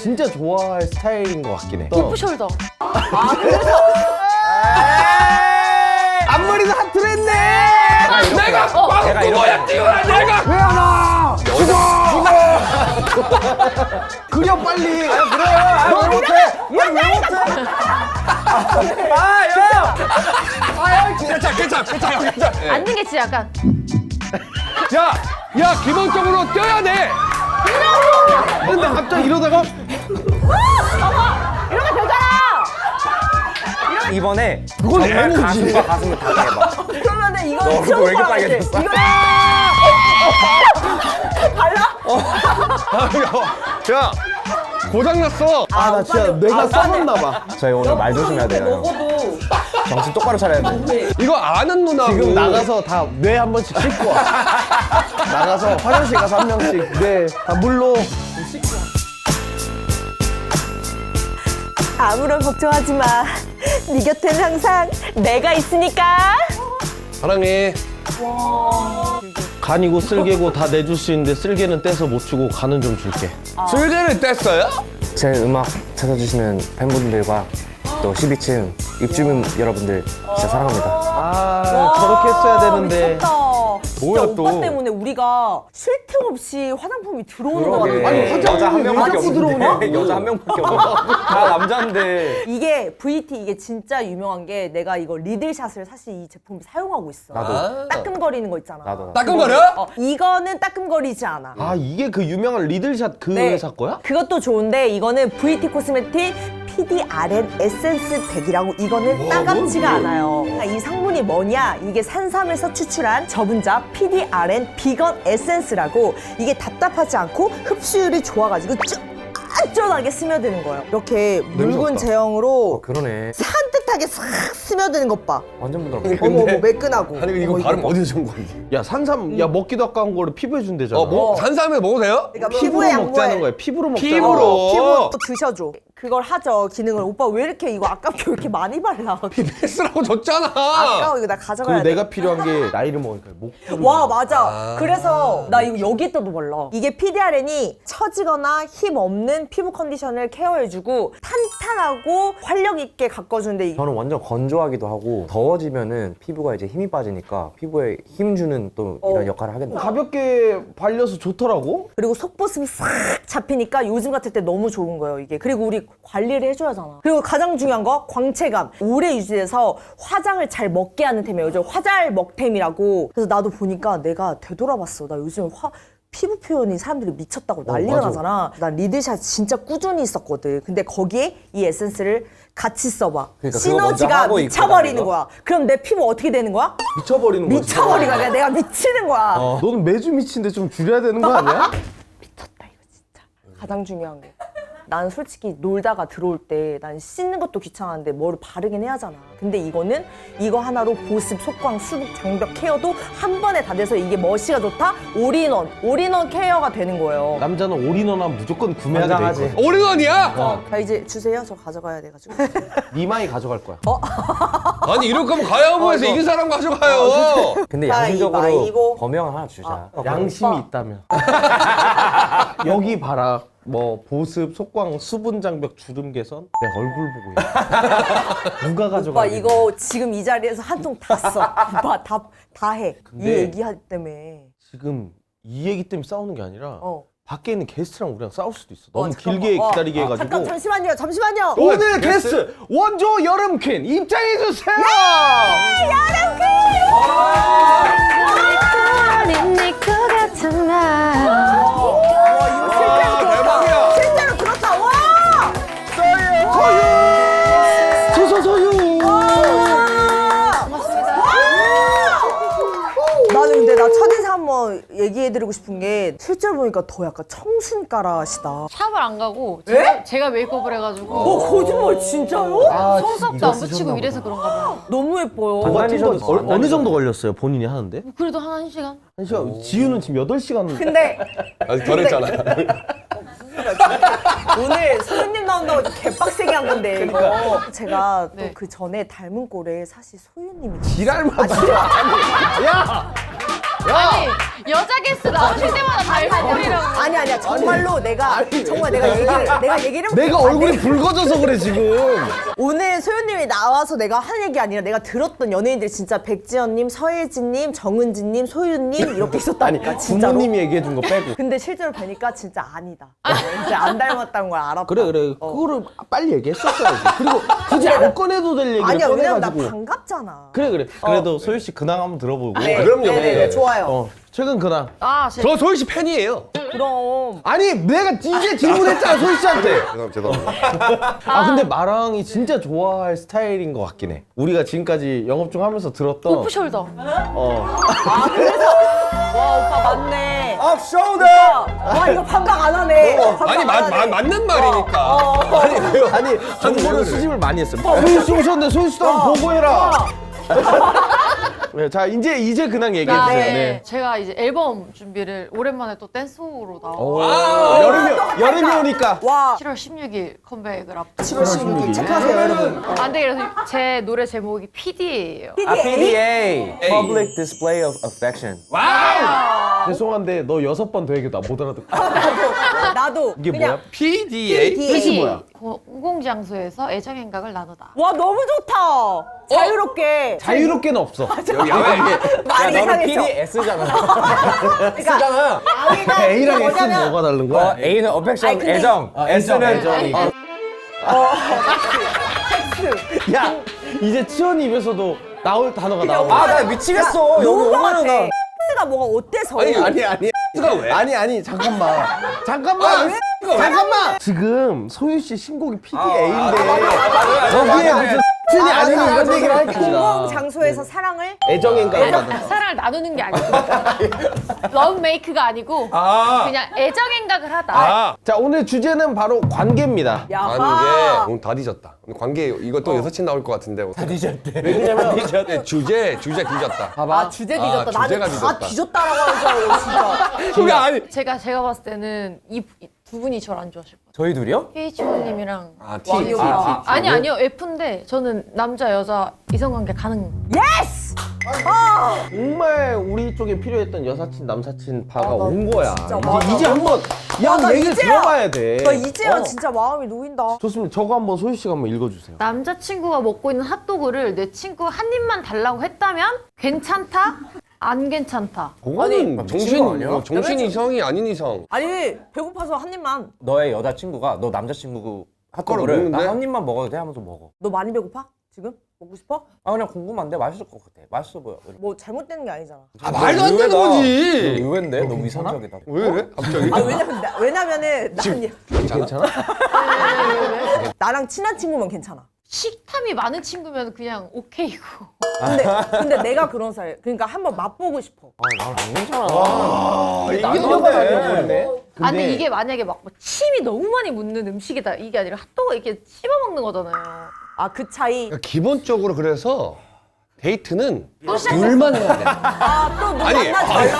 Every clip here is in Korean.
진짜 좋아할 스타일인 것 같긴 해. 디프 숄더. 앞머리도 하트로 했네. 내가 빵꾸야 띄워라 내가. 왜 안 와? 죽어. 그려 빨리. 그래. 너 못해. 왜 못해? 괜찮아. 앉는 게 진짜 약간. 야 기본적으로 뛰어야 돼. 근데 갑자기 이러다가 이러면 되잖아. 이번에 그건 정말 애무지. 가슴과 가슴을 다 해봐. 그러면은 이거 너 얼굴 왜 이렇게 빨개졌어? 야 고장났어. 아 나 진짜 뇌가 썩었나 봐. 저희 오늘 말 조심해야 돼요. 먹어도 정신 똑바로 차려야 돼. 이거 아는 누나고. 지금 나가서 다 뇌 한 번씩 씻고 와. 나가서 화장실 가서 한 명씩 뇌 다 물로. 아무런 걱정하지 마. 네 곁에는 항상 내가 있으니까. 사랑해. 간이고 쓸개고 다 내줄 수 있는데 쓸개는 떼서 못 주고 간은 좀 줄게. 줄개를 뗐어요? 제 음악 찾아주시는 팬분들과 또 12층 입주민 여러분들 진짜 사랑합니다. 아 저렇게 했어야 되는데. 미쳤다. 뭐야, 진짜 또. 오빠 때문에 우리가 쉴 틈 없이 화장품이 들어오는 거 같아. 아니, 화장- 여자 한 명밖에 자꾸 없는데 들어오냐? 여자 한 명밖에 없는데 다 남자인데. 이게 VT 이게 진짜 유명한 게 내가 이거 리들샷을 사실 이 제품을 사용하고 있어. 나도. 따끔거리는 거 있잖아. 나도. 따끔거려? 이거는 따끔거리지 않아. 아 이게 그 유명한 리들샷 그 네. 회사 거야? 그것도 좋은데 이거는 VT 코스메틱 PDRN 에센스 100이라고 이거는 따갑지가 않아요. 그러니까 이 성분이 뭐냐? 이게 산삼에서 추출한 저분자 PDRN 비건 에센스라고 이게 답답하지 않고 흡수율이 좋아가지고 쫀쫀하게 스며드는 거예요. 이렇게 묽은 제형으로 그러네. 산뜻하게 싹 스며드는 것 봐. 완전 부드럽네. 어머 어머 매끈하고. 아니 이거 어머, 발음 봐. 어디서 준 건지. 야 산삼 야 먹기도 아까운 거를 피부에 준대잖아. 뭐 산삼에 먹어도 돼요? 그러니까 피부로 피부에 먹자는 양보해. 거야. 피부로 먹자는 피부로. 거야. 피부 또 드셔줘. 그걸 하죠 기능을. 오빠 왜 이렇게 이거 아깝게 왜 이렇게 많이 발라? 패스라고 줬잖아. 아까워 이거 나 가져가야 그리고 돼. 내가 필요한 게 나이를 먹으니까 목. 와 맞아. 그래서 나 이거 여기에다도 발라. 이게 PDRN이 처지거나 힘 없는 피부 컨디션을 케어해주고 탄탄하고 활력 있게 가꿔주는데 저는 완전 건조하기도 하고 더워지면은 피부가 이제 힘이 빠지니까 피부에 힘 주는 또 이런 역할을 하겠네. 가볍게 발려서 좋더라고. 그리고 속보습이 싹 잡히니까 요즘 같을 때 너무 좋은 거예요 이게. 그리고 우리 관리를 해줘야잖아. 그리고 가장 중요한 거 광채감 오래 유지돼서 화장을 잘 먹게 하는 템이에요. 요즘 화잘 먹템이라고. 그래서 나도 보니까 내가 되돌아봤어. 나 요즘 피부 표현이 사람들이 미쳤다고 난리가 맞아. 나잖아. 난 리들샷 진짜 꾸준히 있었거든. 근데 거기에 이 에센스를 같이 써봐. 그러니까 그거 먼저 시너지가 하고 입고 미쳐버리는 다니는 거야. 그럼 내 피부 어떻게 되는 거야? 미쳐버리는 거지. 미쳐버리는 거야. 내가 미치는 거야. 너는 매주 미친데 좀 줄여야 되는 거 아니야? 미쳤다 이거 진짜. 가장 중요한 게. 난 솔직히 놀다가 들어올 때 난 씻는 것도 귀찮은데 뭐를 바르긴 해야 하잖아. 근데 이거는 이거 하나로 보습, 속광, 수분, 장벽 케어도 한 번에 다 돼서 이게 멋이가 좋다? 올인원 케어가 되는 거예요. 남자는 올인원하면 무조건 구매하게 돼 당장하지. 있거든. 올인원이야? 자 이제 주세요. 저 가져가야 돼가지고. 니마이 가져갈 거야. 아니 이럴 거면 가야부에서 이긴 사람 가져가요. 근데 가위바위보. 양심적으로 범행을 하나 주자. 양심이 있다면. 여기 봐라. 뭐 보습, 속광, 수분 장벽, 주름 개선. 내 얼굴 보고 있어. 누가 가져가? 오빠 이거 지금 이 자리에서 한 통 다 써. 오빠 다 해. 이 근데- 얘기 할 때문에. 지금 이 얘기 때문에 싸우는 게 아니라 밖에 있는 게스트랑 우리랑 싸울 수도 있어. 너무 잠깐만. 길게 기다리게 해가지고. 잠깐 잠시만요. 오늘 게스트 원조 여름 퀸 입장해 주세요. 립니크 같은 날. 대박이야. 실제로 그렇다. 와! 소유. 나는 근데 나 첫인상 한번 얘기해드리고 싶은 게 실제로 보니까 더 약간 청순가라시다. 샵을 안 가고 에? 제가 메이크업을 해가지고 거짓말 진짜요? 손썹도 안 붙이고 이래서 그런가 봐요. 너무 예뻐요. 뭐 같은 건 다니셔도 어느 정도 걸렸어요? 본인이 하는데? 그래도 한 시간? 한 시간. 지유는 지금 8시간. 근데 아직 덜 했잖아. 오늘 소유님 나온다고 개빡세게 한 건데 이거 제가 네. 또 그 전에 닮은 꼴에 사실 소유님이 지랄만 야! 아니 여자 게스트 나오실 때마다 닮은 꼴이라고. 아니 아니야. 정말로 정말 내가 얘기를 내가 얼굴이 붉어져서 그래 지금. 오늘 소연님이 나와서 내가 한 얘기 아니라 내가 들었던 연예인들이 진짜 백지연님, 서예진님, 정은지님, 소윤님 이렇게 있었다니까 진짜로. 부모님이 얘기해 준 거 빼고. 근데 실제로 뵈니까 진짜 아니다. 이제 안 닮았다는 걸 알았다. 그래 그거를 빨리 얘기했었어야지. 그리고 굳이 안 꺼내도 될 얘기를 아니야 왜냐면 나 꺼내가지고. 반갑잖아. 그래 그래도 소유 씨 근황 한번 들어보고. 네, 그럼요. 네네네 좋아요. 최근 근황. 저 소희 씨 팬이에요. 그럼 아니 내가 이제 질문했잖아 소유 씨한테. 죄송합니다. 아 근데 마랑이 진짜 좋아할 스타일인 것 같긴 해. 우리가 지금까지 영업 중 하면서 들었던. 오프숄더. 아 그래서 와 오빠 맞네. 업 숄더. 와 이거 반박 안 하네. 반박 아니 안 하네. 맞는 말이니까. 아니 정보를 수집을 많이 했어. 소유 씨 오셨는데 소유 씨도 한번 보고해라. 네, 자 이제 근황 얘기해 주세요. 네. 제가 이제 앨범 준비를 오랜만에 또 댄스호로 나오고 여름이 오니까. 와 7월 16일 컴백을 앞두고 7월 16일 체크하세요 여러분. 안 돼, 그래서 제 노래 제목이 PD예요. PDA. Public Display of Affection. 죄송한데 너 6번 더 얘기해 나못 알아듣고. 나도 이게 그냥 뭐야? PDA? 뜻이 뭐야? 공공장소에서 애정행각을 나누다. 와 너무 좋다. 자유롭게. 자유롭게는 없어. 여기 야외. 많이 야 너는 이상했죠. PDS잖아. 그러니까 S잖아. A가 A랑 S는 뭐냐면 뭐가 다른 거야? A는 affection, 아니, 근데- 애정. S는 섹스. 야 이제 치현이 입에서도 나올 단어가 나와. 아, 나 미치겠어. 여기 너무 오면은 같아. 나. 섹스가 뭐가 어때서? 아니, 아니 S가 왜? 아니 잠깐만 잠깐만 지금 소유 씨 신곡이 PDA인데 거기에 무슨 X니 아니니 이런 얘기를 할 거야. 공공 장소에서 사랑을 애정인가 사랑을 나누는 게 아니고 러브메이크가 아니고 아. 그냥 애정행각을 하다. 아. 자 오늘 주제는 바로 관계입니다. 야하. 관계 오늘 다 뒤졌다. 오늘 관계 이것도 여섯이 나올 것 같은데. 다 뒤졌대. 왜냐면 주제 뒤졌다. 봐봐. 아 주제 뒤졌다. 주제가 나는 다 뒤졌다. 뒤졌다라고 하는 줄 알고 진짜. 그게 아니. 제가 봤을 때는 이 두 분이 저를 안 좋아하실 거예요. 저희 둘이요? PH님이랑 T. 아니요 F인데 저는 남자 여자 이성관계 가능. 예스. 정말 우리 쪽에 필요했던 여사친 남사친 파가 온 거야. 진짜 맞아. 이제 한번 맞아, 얘기를 이제야. 들어봐야 돼. 나 이제야 진짜 마음이 놓인다. 좋습니다. 저거 한번 소유 씨가 한번 읽어주세요. 남자친구가 먹고 있는 핫도그를 내 친구 한 입만 달라고 했다면 괜찮다? 안 괜찮다. 그거는 미친 거 아니야? 정신 이성이 아닌 이상. 아니 배고파서 한 입만. 너의 여자친구가 너 남자친구 핫도그를 핫도그를 먹는데? 나 한 입만 먹어도 돼 하면서 먹어. 너 많이 배고파? 지금? 먹고 싶어? 아 그냥 궁금한데 맛있을 것 같아. 맛있어 보여. 뭐 잘못되는 게 아니잖아. 아 말도 안 되는 거지. 의외인데 너무 이상적이다. 왜 이래? 갑자기? 아 왜냐면은 괜찮아? 나랑 친한 친구면 괜찮아. 식탐이 많은 친구면 그냥 오케이고. 근데 내가 그런 사람. 그러니까 한번 맛보고 싶어. 아, 난안 괜찮아. 나는 아 근데 이게 만약에 막뭐 침이 너무 많이 묻는 음식이다 이게 아니라 핫도그 이렇게 씹어 먹는 거잖아요. 아 그 차이. 그러니까 기본적으로 그래서 데이트는 둘만 해야 돼. 아또 누구 아니, 만나지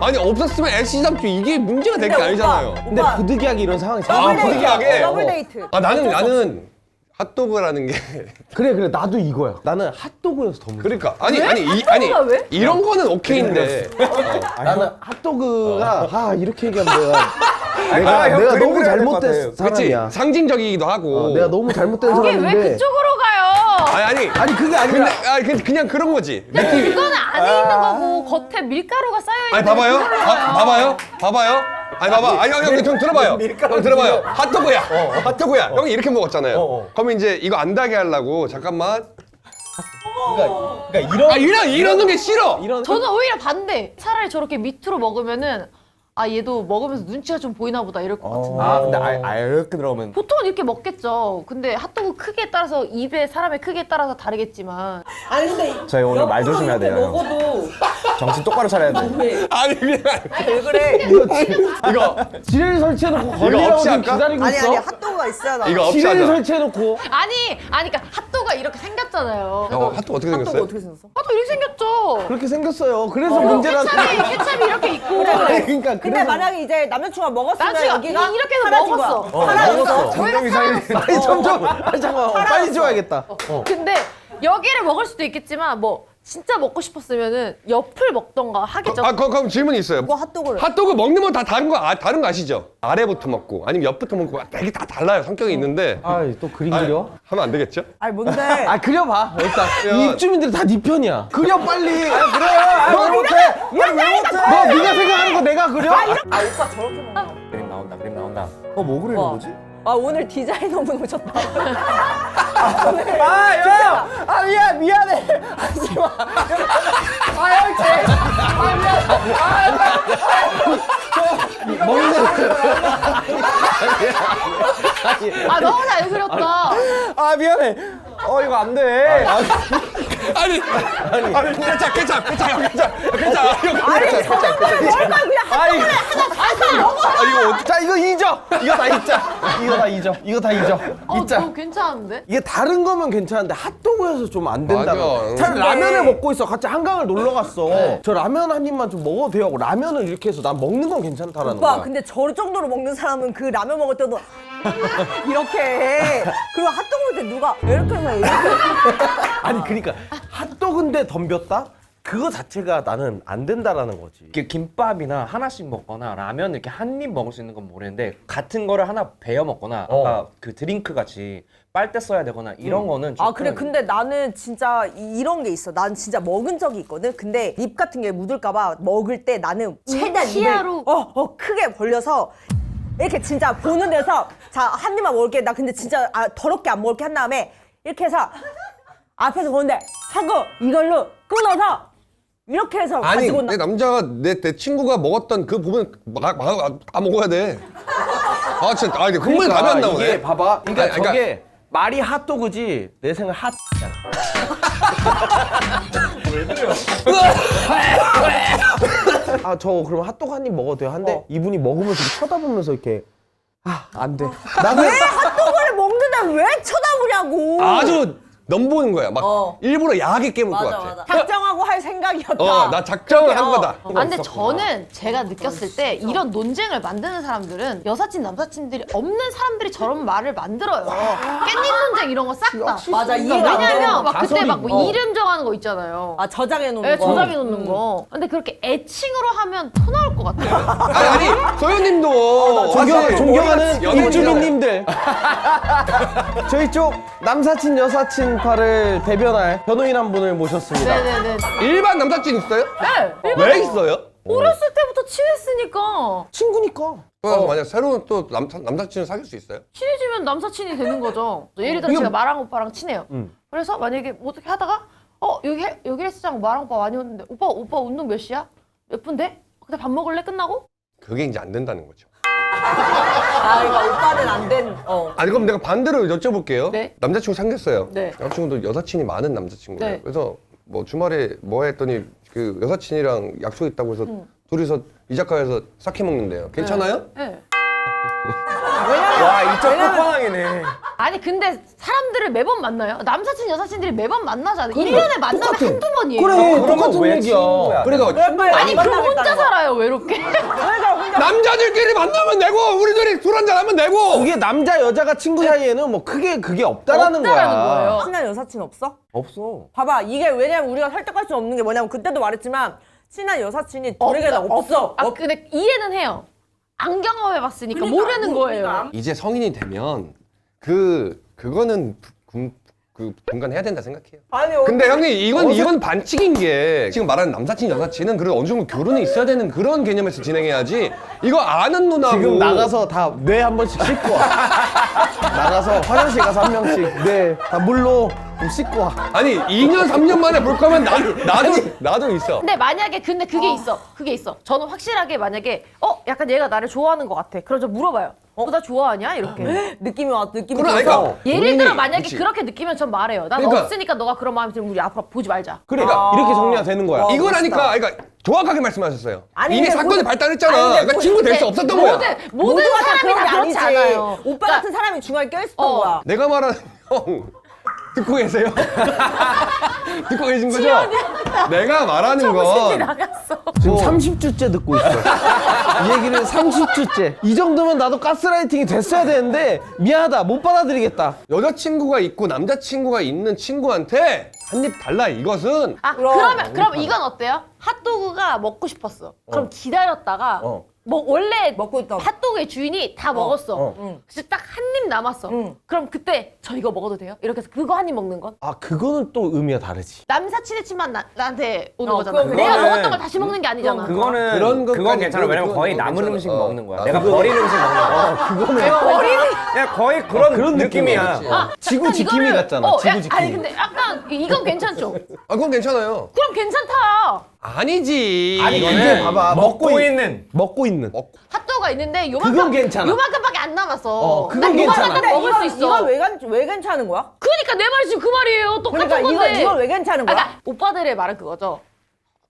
아니 없었으면 애시당초 이게 문제가 될 게 아니잖아요. 근데 부득이하게 이런 상황이 아, 생겨. 부득이하게? 더블 데이트. 아 나는 핫도그라는 게 그래 나도 이거야. 나는 핫도그여서 더 문제. 그러니까 아니 핫도그가 왜? 이런 거는 오케이인데 나는 핫도그가 이렇게 얘기하면 내가 형 내가 그림 너무 그려야 될것 잘못된 같아요. 그렇지 사람이야. 상징적이기도 하고 내가 너무 잘못된 그게 사람인데. 왜 그쪽으로 가요? 아니 그게 아니라. 그냥 그런 거지 느낌이. 그거는 안에 있는 거고 겉에 밀가루가 쌓여 있는. 아니 봐봐요. 아니 봐봐. 아니 형 좀 들어봐요. 형 들어봐요. 핫도그야. 형이 이렇게 먹었잖아요. 그러면 이제 이거 안 다게 하려고 잠깐만. 그러니까 이러는 게 싫어. 저는 오히려 반대. 차라리 저렇게 밑으로 먹으면은 아 얘도 먹으면서 눈치가 좀 보이나 보다 이럴 것 같은데. 아 근데 이렇게 들어오면 보통은 이렇게 먹겠죠. 근데 핫도그 크기에 따라서 입의 사람의 크기에 따라서 다르겠지만 아니 근데 저희 오늘 말 조심해야 돼요. 형. 먹어도 정신 똑바로 차려야 돼. 아니 그냥 왜 그래? 이거 지뢰를 설치해놓고 걸리라고 없이 지금 할까? 기다리고 아니 있어. 핫도그가 있어야 나. 이거 없이 지뢰를 하자. 설치해놓고. 아니 그러니까 핫도그가 이렇게 생겼잖아요. 핫도그 어떻게 핫도그 생겼어요? 어떻게 생겼어? 핫도그 이렇게 생겼죠. 그렇게 생겼어요. 그래서 문제란. 케찹이 이렇게 있고. 그러니까 근데 그래서. 만약에 이제 남자친구가 먹었으면 나중에 여기가 이렇게 해서 사라진 먹었어. 거야. 사라졌어. 점점 이상해. 아니 점점. 아니 잠깐만. 빨리 줘야겠다. 근데 여기를 먹을 수도 있겠지만 뭐 진짜 먹고 싶었으면은 옆을 먹던가 하겠죠. 그럼 질문이 있어요. 뭐 핫도그를. 핫도그 먹는 건 다 다른 거 아시죠? 아래부터 먹고 아니면 옆부터 먹고 되게 다 달라요. 성격이 있는데. 아또 그림 그려? 하면 안 되겠죠? 아니 뭔데? 아 그려봐 일단 이 입주민들이 다 네 편이야 그려 빨리 그래. 왜 못해? 왜 못해? 너 네가 생각하는 거 내가 그려? 아 오빠 저렇게 먹나? 그림 나온다. 그림 나온다. 뭐 그리는 와. 거지? 아 오늘 디자이너 분 오셨다. 미안해 하지마 아 너무 잘 그렸다. 아 미안해 이거 안돼 아니 괜찮아. 자 이거 잊어 이거 다 잊자 이거 다 잊어 잊자 너무 괜찮은데? 이게 다른 거면 괜찮은데 핫도그여서 좀 안 된다. 맞아. 차라리 라면을 먹고 있어. 같이 한강을 놀러 갔어. 저 라면 한 입만 좀 먹어도 돼요 하고 라면을 이렇게 해서 난 먹는 건 괜찮다라는 오빠 거야. 근데 저 정도로 먹는 사람은 그 라면 먹을 때도 이렇게 해. 그리고 핫도그 먹을 때 누가 이렇게 해서 이렇게. 아니 그러니까 핫도그인데 덤볐다? 그거 자체가 나는 안 된다라는 거지. 이게 김밥이나 하나씩 먹거나 라면 이렇게 한 입 먹을 수 있는 건 모르겠는데 같은 거를 하나 베어 먹거나 아까 그 드링크 같이 빨대 써야 되거나 이런 거는 아 그래 조금 근데 나는 진짜 이런 게 있어. 난 진짜 먹은 적이 있거든. 근데 입 같은 게 묻을까봐 먹을 때 나는 최대한 시야로. 입을 크게 벌려서 이렇게 진짜 보는 데서 자 한 입만 먹을게. 나 근데 진짜 더럽게 안 먹을게 한 다음에 이렇게 해서 앞에서 보는데 하고 이걸로 끊어서 이렇게 해서 아니 가지고 나. 내 남자가 내 친구가 먹었던 그 부분 다 먹어야 돼. 아 진짜 아니 흥분이 답이 안 나오네. 이게 봐봐. 그러니까 아니, 그러니까- 저게 말이 핫도그지 내 생각 핫. 아 저 그럼 핫도그 한 입 먹어도 돼요? 한데 이분이 먹으면서 이렇게 쳐다보면서 이렇게 안 돼. 나는 왜 핫도그를 먹는데 왜 쳐다보냐고. 아주 넘보는 거야. 막 어. 일부러 야하게 깨물 것 같아. 작정하고 할 생각이었다. 나 작정을 한 거다. 아, 근데 저는 제가 느꼈을 때 이런 논쟁을 만드는 사람들은 여사친, 남사친들이 없는 사람들이 저런 말을 만들어요. 깻잎 논쟁 이런 거 싹 다. 맞아 이해가 안 되는 왜냐면 막 그때 가설이. 막 뭐 이름 정하는 거 있잖아요. 아 저장해 놓는 네, 거. 저장해 놓는 거. 근데 그렇게 애칭으로 하면 토 나올 것 같아요. 아니 소연님도 존경하는 연예인이잖아요. 입주민님들 저희 쪽 남사친 여사친 파를 대변할 변호인 한 분을 모셨습니다. 네네네. 일반 남사친 있어요? 네. 왜 있어요? 어렸을 때부터 친했으니까 친구니까. 또 만약 새로운 또 남사친을 사귈 수 있어요? 친해지면 남사친이 되는 거죠. 예를 들어 제가 마랑 오빠랑 친해요. 그래서 만약에 뭐 어떻게 하다가 여기 헬스장 마랑 오빠 많이 오는데 오빠 운동 몇 시야? 몇 분데? 그때 밥 먹을래? 끝나고? 그게 이제 안 된다는 거죠. 그러니까 오빠는 안 된. 아니 그럼 내가 반대로 여쭤볼게요. 네. 남자친구 생겼어요. 네. 남자친구도 여사친이 많은 남자친구예요. 네. 그래서 뭐 주말에 뭐 했더니 그 여사친이랑 약속 있다고 해서 둘이서 이자카야에서 사케 먹는데요. 괜찮아요? 네. 와 이쪽 끝판왕이네. 아니 근데 사람들을 매번 만나요? 남사친 여사친들이 매번 만나잖아요. 1년에 만나면 한두 번이에요. 그래 똑같은 왜 얘기야. 친구야? 그러니까 아니 그럼 혼자 살아요 외롭게. 남자들끼리 만나면 내고 우리들이 술 한잔 하면 내고. 이게 남자 여자가 친구 사이에는 뭐 크게 그게 없다라는 거야. 친한 여사친 없어? 없어. 봐봐 이게 왜냐면 우리가 설득할 수 없는 게 뭐냐면 그때도 말했지만 친한 여사친이 둘에게는 없어. 근데 이해는 해요. 안 경험해봤으니까 모르는 거예요. 이제 성인이 되면 그거는 분간해야 된다 생각해요. 아니 근데 형님 이건 반칙인 게 지금 말하는 남사친 여사친은 그래도 어느 정도 교류는 있어야 되는 그런 개념에서 진행해야지. 이거 아는 누나고 지금 나가서 다 뇌 한 번씩 씻고 와. 나가서 화장실 가서 한 명씩 뇌 다 물로 좀 씻고 와. 아니 2년 3년 만에 볼 거면 나도 있어. 근데 만약에 근데 그게 있어. 저는 확실하게 만약에 약간 얘가 나를 좋아하는 것 같아. 그럼 저 물어봐요. 너 나 좋아하냐? 이렇게. 느낌이 와 느낌이 그럼 들어서 그러니까 예를 들어 본인이- 만약에 그치. 그렇게 느끼면 전 말해요. 난 그러니까- 없으니까 너가 그런 마음이 들면 우리 앞으로 보지 말자. 그러니까 이렇게 정리가 되는 거야. 이거라니까 그러니까 정확하게 말씀하셨어요. 아니, 이미 근데 사건이 모든- 발달했잖아. 아니, 근데 그러니까 친구 될 수 없었던 거야. 모든 모두가 사람이 그런 다 게 그렇지 아니지. 않아요. 오빠 그러니까 같은 사람이 중간에 껴있었던 거야. 내가 말하는 형 듣고 계세요? 듣고 계신 거죠? 내가 말하는 건 나갔어. 지금 30주째 듣고 있어. 이 얘기를 30주째. 이 정도면 나도 가스라이팅이 됐어야 되는데 미안하다. 못 받아들이겠다. 여자친구가 있고 남자친구가 있는 친구한테 한 입 달라 이것은 아 그럼 이건 어때요? 핫도그가 먹고 싶었어. 그럼 기다렸다가 뭐 원래 먹고 있다. 핫도그의 주인이 다 먹었어. 그래서 딱 한 입 남았어. 그럼 그때 저 이거 먹어도 돼요? 이렇게 해서 그거 한 입 먹는 건? 아 그거는 또 의미가 다르지. 남사친의 침만 나한테 오는 어, 거잖아. 그건 내가 그거는- 먹었던 걸 다시 먹는 게 아니잖아. 그거는 그런 것까지 그건 괜찮아. 왜냐면 그건 거의 그건 남은 괜찮아. 음식 어. 먹는 거야. 아, 내가 그거는- 버린 음식 먹는 거야. 그냥 거의 그런 느낌이야. 지구 약간 지킴이 이거를- 같잖아. 지구 아니 지킴이. 근데 약간 이건 괜찮죠? 아 그건 괜찮아요. 그럼 괜찮다. 아니지. 아니 이게 근데 봐봐, 먹고 있는 먹고 있는. 핫도그가 있는데 그건 괜찮아. 요만큼밖에 안 남았어. 그건 난 괜찮아. 요만큼 딱 먹을 수 있어. 이건 왜 괜찮은 거야? 그러니까 내 말이 지금 그 말이에요. 똑같은 그러니까 건데. 이건 왜 괜찮은 거야? 그러니까 오빠들의 말은 그거죠.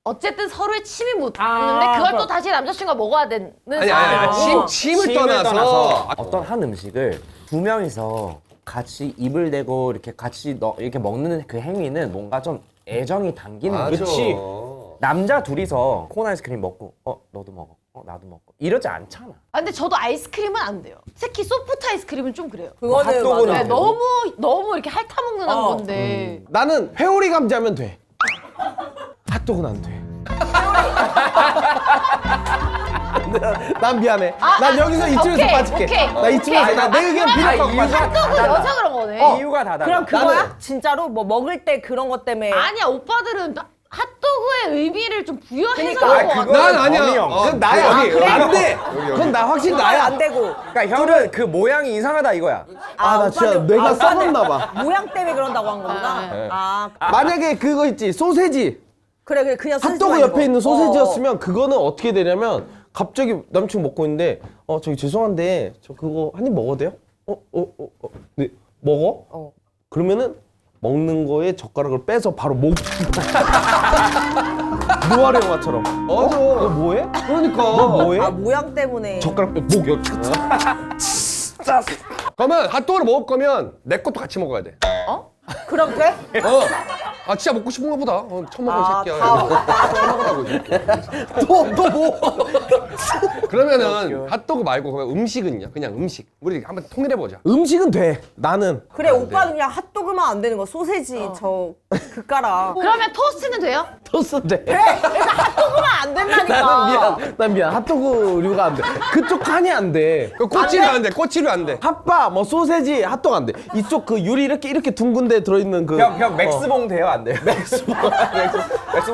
어쨌든 서로의 침이 묻는데 아, 그걸 또 그럼. 다시 남자친구가 먹어야 되는 아니 상황이고. 침을 떠나서 어떤 한 음식을 두 명이서 같이 입을 대고 이렇게 같이 이렇게 먹는 그 행위는 뭔가 좀 애정이 담기는 맞아. 그치. 남자 둘이서 콘 아이스크림 먹고 너도 먹어 나도 먹어 이러지 않잖아. 아, 근데 저도 아이스크림은 안 돼요. 특히 소프트 아이스크림은 좀 그래요. 그거는 핫도그는 맞아. 네, 너무 이렇게 핥아먹는 건데. 나는 회오리 감자면 돼. 핫도그는 안 돼. 난 미안해. 난 여기서 이쯤에서 오케이, 빠질게. 오케이. 나 이쯤에서 내 의견 필요 없고 빠질게. 핫도그 여자 그런 거네. 이유가 다 달라. 그럼 그거야? 나는- 진짜로 뭐 먹을 때 그런 것 때문에 아니야 오빠들은 핫도그의 의미를 좀 부여해서 그러니까. 먹어. 아, 그거- 난 아니야. 범이 형. 그건 나야. 여기, 여기. 안 돼. 그건 나 확실히 나야 나야. 안 되고 그러니까 형은 그 모양이 이상하다 이거야. 아, 나 진짜 뇌가 썩었나 봐. 모양 때문에 그런다고 한 거구나. 네. 만약에 그거 있지. 소세지. 그래 그냥 핫도그 옆에 있는 소세지였으면 그거는 어떻게 되냐면 갑자기 남친구 먹고 있는데 저기 죄송한데 저 그거 한 입 먹어도 돼요? 네 먹어? 그러면은 먹는 거에 젓가락을 빼서 바로 목 노아리 영화처럼 맞아. 너 뭐해? 그러니까. 너 뭐해? 아 모양 때문에 젓가락 빼목 여기 그러면 핫도그를 먹을 거면 내 것도 같이 먹어야 돼. 그럼 돼? 아 진짜 먹고 싶은가 보다. 처음 먹은 아, 새끼야. 다 처음 먹으라고 이제. 너뭐 그러면은 핫도그 말고 그냥 음식은요? 그냥 음식. 우리 한번 통일해 보자. 음식은 돼 나는 그래 오빠는 그냥 핫도그만 안 되는 거 소세지 저 그까라 그러면 토스트는 돼요? 토스트 돼 핫도그만 안 된다니까 난 미안 핫도그류가 안돼 그쪽 칸이 안돼 그 꼬치를 안 돼. 꼬치를 안 돼. 핫바 뭐 소세지 핫도그 안 돼. 이쪽 그 유리 이렇게 둥근 데 들어 있는 그 형 맥스봉 돼요 안 돼요? 맥스봉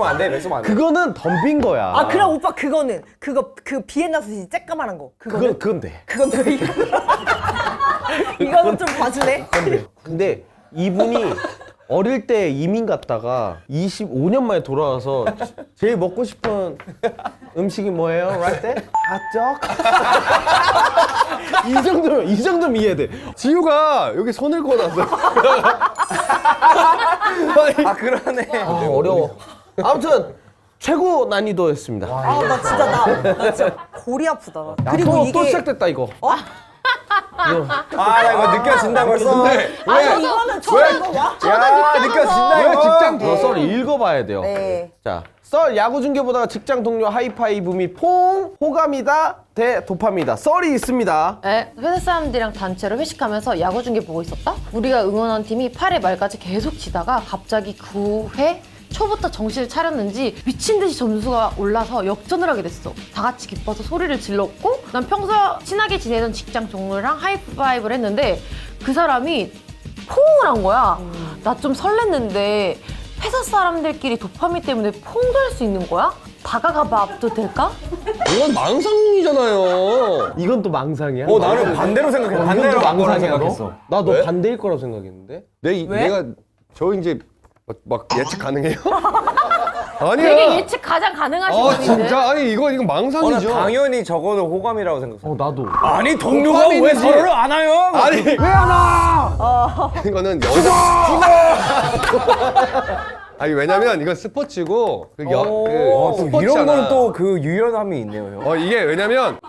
안 돼. 맥스봉 안 돼. 그거는 덤빈 거야. 아 그럼 오빠 그거는 그 비엔나 소시지 쬐까만한 거 그거는 그건 돼. 그건 돼 이거는 좀 봐줄래? 근데 이분이 어릴 때 이민 갔다가 25년 만에 돌아와서 제일 먹고 싶은 음식이 뭐예요? right there? 핫적? 이 정도면 이해돼. 지우가 여기 손을 그어놨어. 아 그러네. 어려워. 아무튼 최고 난이도였습니다. 아 나 진짜 나 진짜 골이 아프다 그리고 또 이게 시작됐다 이거. 나 이거 느껴진다 벌써. 근데 왜? 이거는 저는 이거 와? 야 느껴진다 왜 이거. 직장 너 썰 읽어봐야 돼요. 네. 자, 썰 야구 중계보다가 직장 동료 하이파이브 및 퐁 호감이다 대 도파민이다. 썰이 있습니다. 네, 회사 사람들이랑 단체로 회식하면서 야구 중계 보고 있었다? 우리가 응원한 팀이 8회 말까지 계속 지다가 갑자기 9회 초부터 정신을 차렸는지 미친 듯이 점수가 올라서 역전을 하게 됐어. 다 같이 기뻐서 소리를 질렀고 난 평소 친하게 지내던 직장 동료랑 하이파이브를 했는데 그 사람이 포옹을 한 거야. 나 좀 설렜는데 회사 사람들끼리 도파민 때문에 포옹도 할 수 있는 거야? 다가가봐도 될까? 이건 망상이잖아요. 이건 또 망상이야. 나는 반대로 생각해. 반대로 망상이야. 생각했어. 나 너 왜? 반대일 거라고 생각했는데. 내가 저 이제 막 예측 가능해요? 아니야. 되게 예측 가장 가능하신 분인데. 진짜 아니 이건 망상이죠. 당연히 적어도 호감이라고 생각했어. 나도. 아니 동료가 호감이지. 왜 서로를 안아요? 아니 왜 하나? 이거는 여자. 아니 왜냐면 이건 스포츠고 그 또 스포츠잖아. 이런 건 또 그 유연함이 있네요. 형. 이게 왜냐면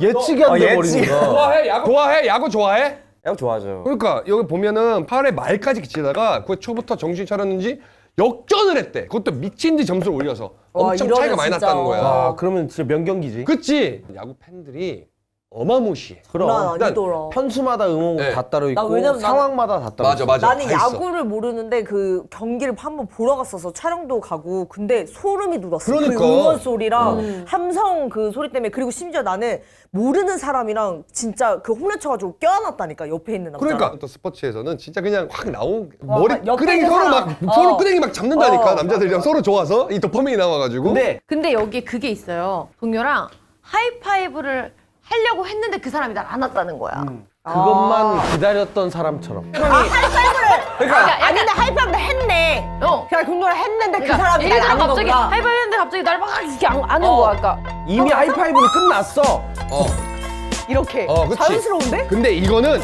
예측이 안 돼 버리는 예측. 거. 좋아해 야구 좋아해? 야, 좋아하죠. 그러니까 여기 보면은 8회 말까지 기치다가 9회 초부터 정신 차렸는지 역전을 했대. 그것도 미친 듯이 점수를 올려서 와, 엄청 이러면 차이가 많이 진짜. 났다는 거야. 아, 그러면 진짜 명경기지. 그치? 야구 팬들이 어마무시해. 난 그럼 아니더라. 편수마다 응원 네. 다 따로 있고 왜냐면 상황마다 다 따로 맞아, 있어. 맞아. 나는 다 있어. 야구를 모르는데 그 경기를 한번 보러 갔어서 촬영도 가고 근데 소름이 돋았어. 그러니까. 그 응원 소리랑 함성 그 소리 때문에 그리고 심지어 나는 모르는 사람이랑 진짜 그 홈런 쳐가지고 껴안았다니까 옆에 있는 남자. 그러니까 또 스포츠에서는 진짜 그냥 확 나온 와, 머리 옆에 끄댕이 있는 서로 사람. 막 서로 어. 끄댕이 막 잡는다니까 어. 남자들이랑 서로 좋아서 이 도파민이 나와가지고. 근데 근데 여기에 그게 있어요. 동료랑 하이파이브를 하려고 했는데 그 사람이 날 안 왔다는 거야. 그것만 기다렸던 사람처럼. 그러니까 아니 근데 하이파이브를 했네. 그냥 공부를 했는데 그 그러니까 사람이 예를 들어 날안 갑자기 거구나. 하이파이브 했는데 갑자기 날 막 이렇게 안 온 거야. 그러니까 이미 하이파이브는 끝났어. 어. 이렇게 그치. 자연스러운데? 근데 이거는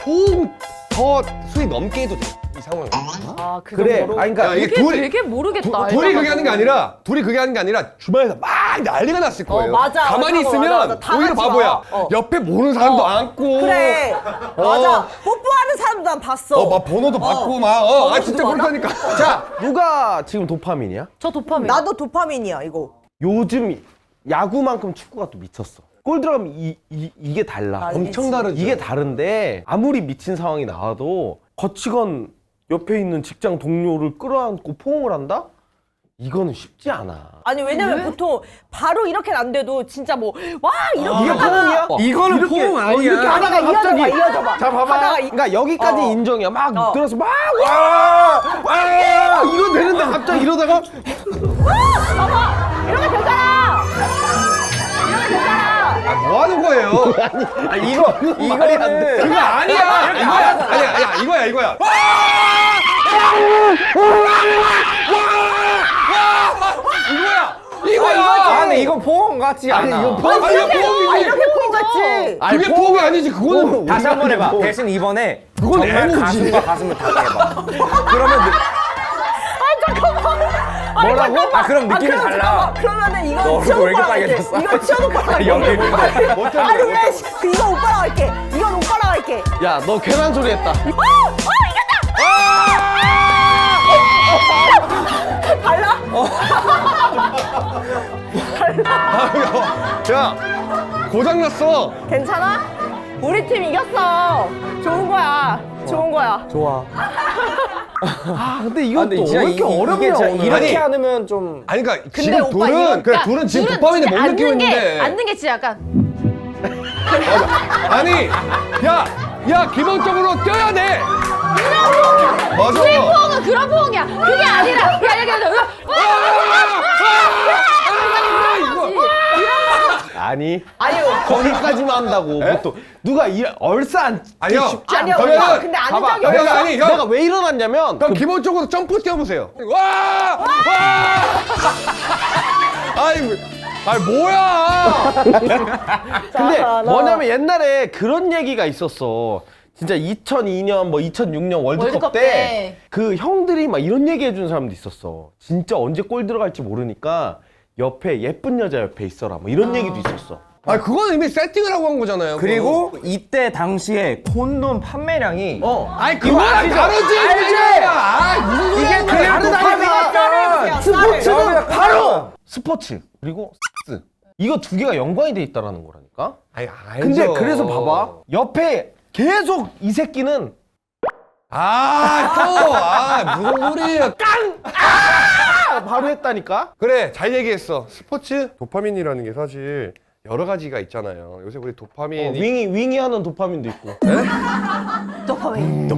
호응 더 수위 넘게 해도 돼. 이 상황은. 아, 그 그래. 정도로? 아니 그러니까 야, 이게 이게 둘이 되게 모르겠다. 둘이 이거 그게 하는 게 아니라 주변에서 막 난리가 났을 거예요. 맞아. 가만히 맞아, 있으면 맞아, 맞아. 다 오히려 같이 바보야. 와. 옆에 모르는 사람도 안고. 그래. 맞아. 뽀뽀하는 사람도 난 봤어. 막 번호도 받고 막. 아 진짜 번호도 그렇다니까. 자, 누가 지금 도파민이야? 저 도파민. 나도 도파민이야 이거. 요즘 야구만큼 축구가 또 미쳤어. 골 들어가면 이게 달라. 알지. 엄청 다르죠. 이게 다른데 아무리 미친 상황이 나와도 거치건 옆에 있는 직장 동료를 끌어안고 포옹을 한다? 이거는 쉽지 않아. 아니 왜냐면 보통 바로 이렇게는 안 돼도 진짜 뭐 와 이렇게 이게 하다가 포옹이야? 이거는 포옹 아니야. 이렇게 하다가 갑자기 이어져봐. 자 봐봐. 하다가 그러니까 여기까지 어. 인정이야. 막 어. 들어서 막 와! 이거 되는데 갑자기 이러다가 이러면 되잖아. 이러면 되잖아. 뭐 하는 거예요? 말이 안 돼. 그거 아니야. 이거야. 아니야. 이거야. 이거야. 아, 근데 이건 포옹 같지 않아. 이거 포옹이지. 이렇게 포옹 같지. 그게 포옹이 아니지. 그거는 다시 한 번 해봐. 대신 이번에 그건 정말 애무지. 가슴과 가슴을 닿게 해봐. 그러면 뭐라고? 아 그럼 느낌이 그럼 달라. 잠깐만. 그러면은 너 이건 얼굴 치현 왜 이렇게 오빠랑 할게. 빨개졌어? 이건 치현 오빠랑 할게. 여기 아니 왜? 이건 오빠랑 할게. 이건 오빠랑 할게. 야, 너 괜한 소리 했다. 달라? 야, 고장났어. 괜찮아? 우리 팀 이겼어. 좋은 거야. 좋은 거야. 좋아. 아, 근데 이거 근데 또 진짜 왜 이렇게 어렵냐, 진짜 오늘. 이렇게 아니. 하면 좀 아니 그러니까 근데 지금 오빠 둘은 이건- 그래 둘은 지금 도파민에 못 느끼고 있는데. 앉는 게 진짜 약간 아니, 야 기본적으로 뛰어야 돼. 맞아. 우리 포옹은 그런 포옹이야. 그게 아니라 아니, 아니요. 거기까지만 한다고. 보통 누가 얼싸 아니요. 앉기 쉽지 아니요. 않다. 오빠 근데 앉은 봐봐. 적이 없어. 아니, 형. 내가 왜 일어났냐면 그럼 기본적으로 점프 뛰어보세요. 와! 아니 뭐야? 근데 자, 뭐냐면 옛날에 그런 얘기가 있었어. 진짜 2002년 뭐 2006년 월드컵 월드컵 때 때. 그 형들이 막 이런 얘기 해준 사람도 있었어. 진짜 언제 골 들어갈지 모르니까 옆에 예쁜 여자 옆에 있어라 뭐 이런 얘기도 있었어. 아 그건 이미 세팅을 하고 한 거잖아요. 그리고 이때 당시에 콘돔 판매량이 아니 그거랑 다르지. 알지? 아 무슨 소리야? 이게 그냥 쌀을 스포츠는 쌀을. 바로 스포츠 그리고 섹스 이거 두 개가 연관이 돼 있다라는 거라니까. 아니 알죠. 근데 그래서 봐봐 옆에 계속 이 새끼는 무슨 소리예요? 바로 했다니까. 그래 잘 얘기했어. 스포츠 도파민이라는 게 사실 여러 가지가 있잖아요. 요새 우리 도파민이 윙이 하는 도파민도 있고. 도파민.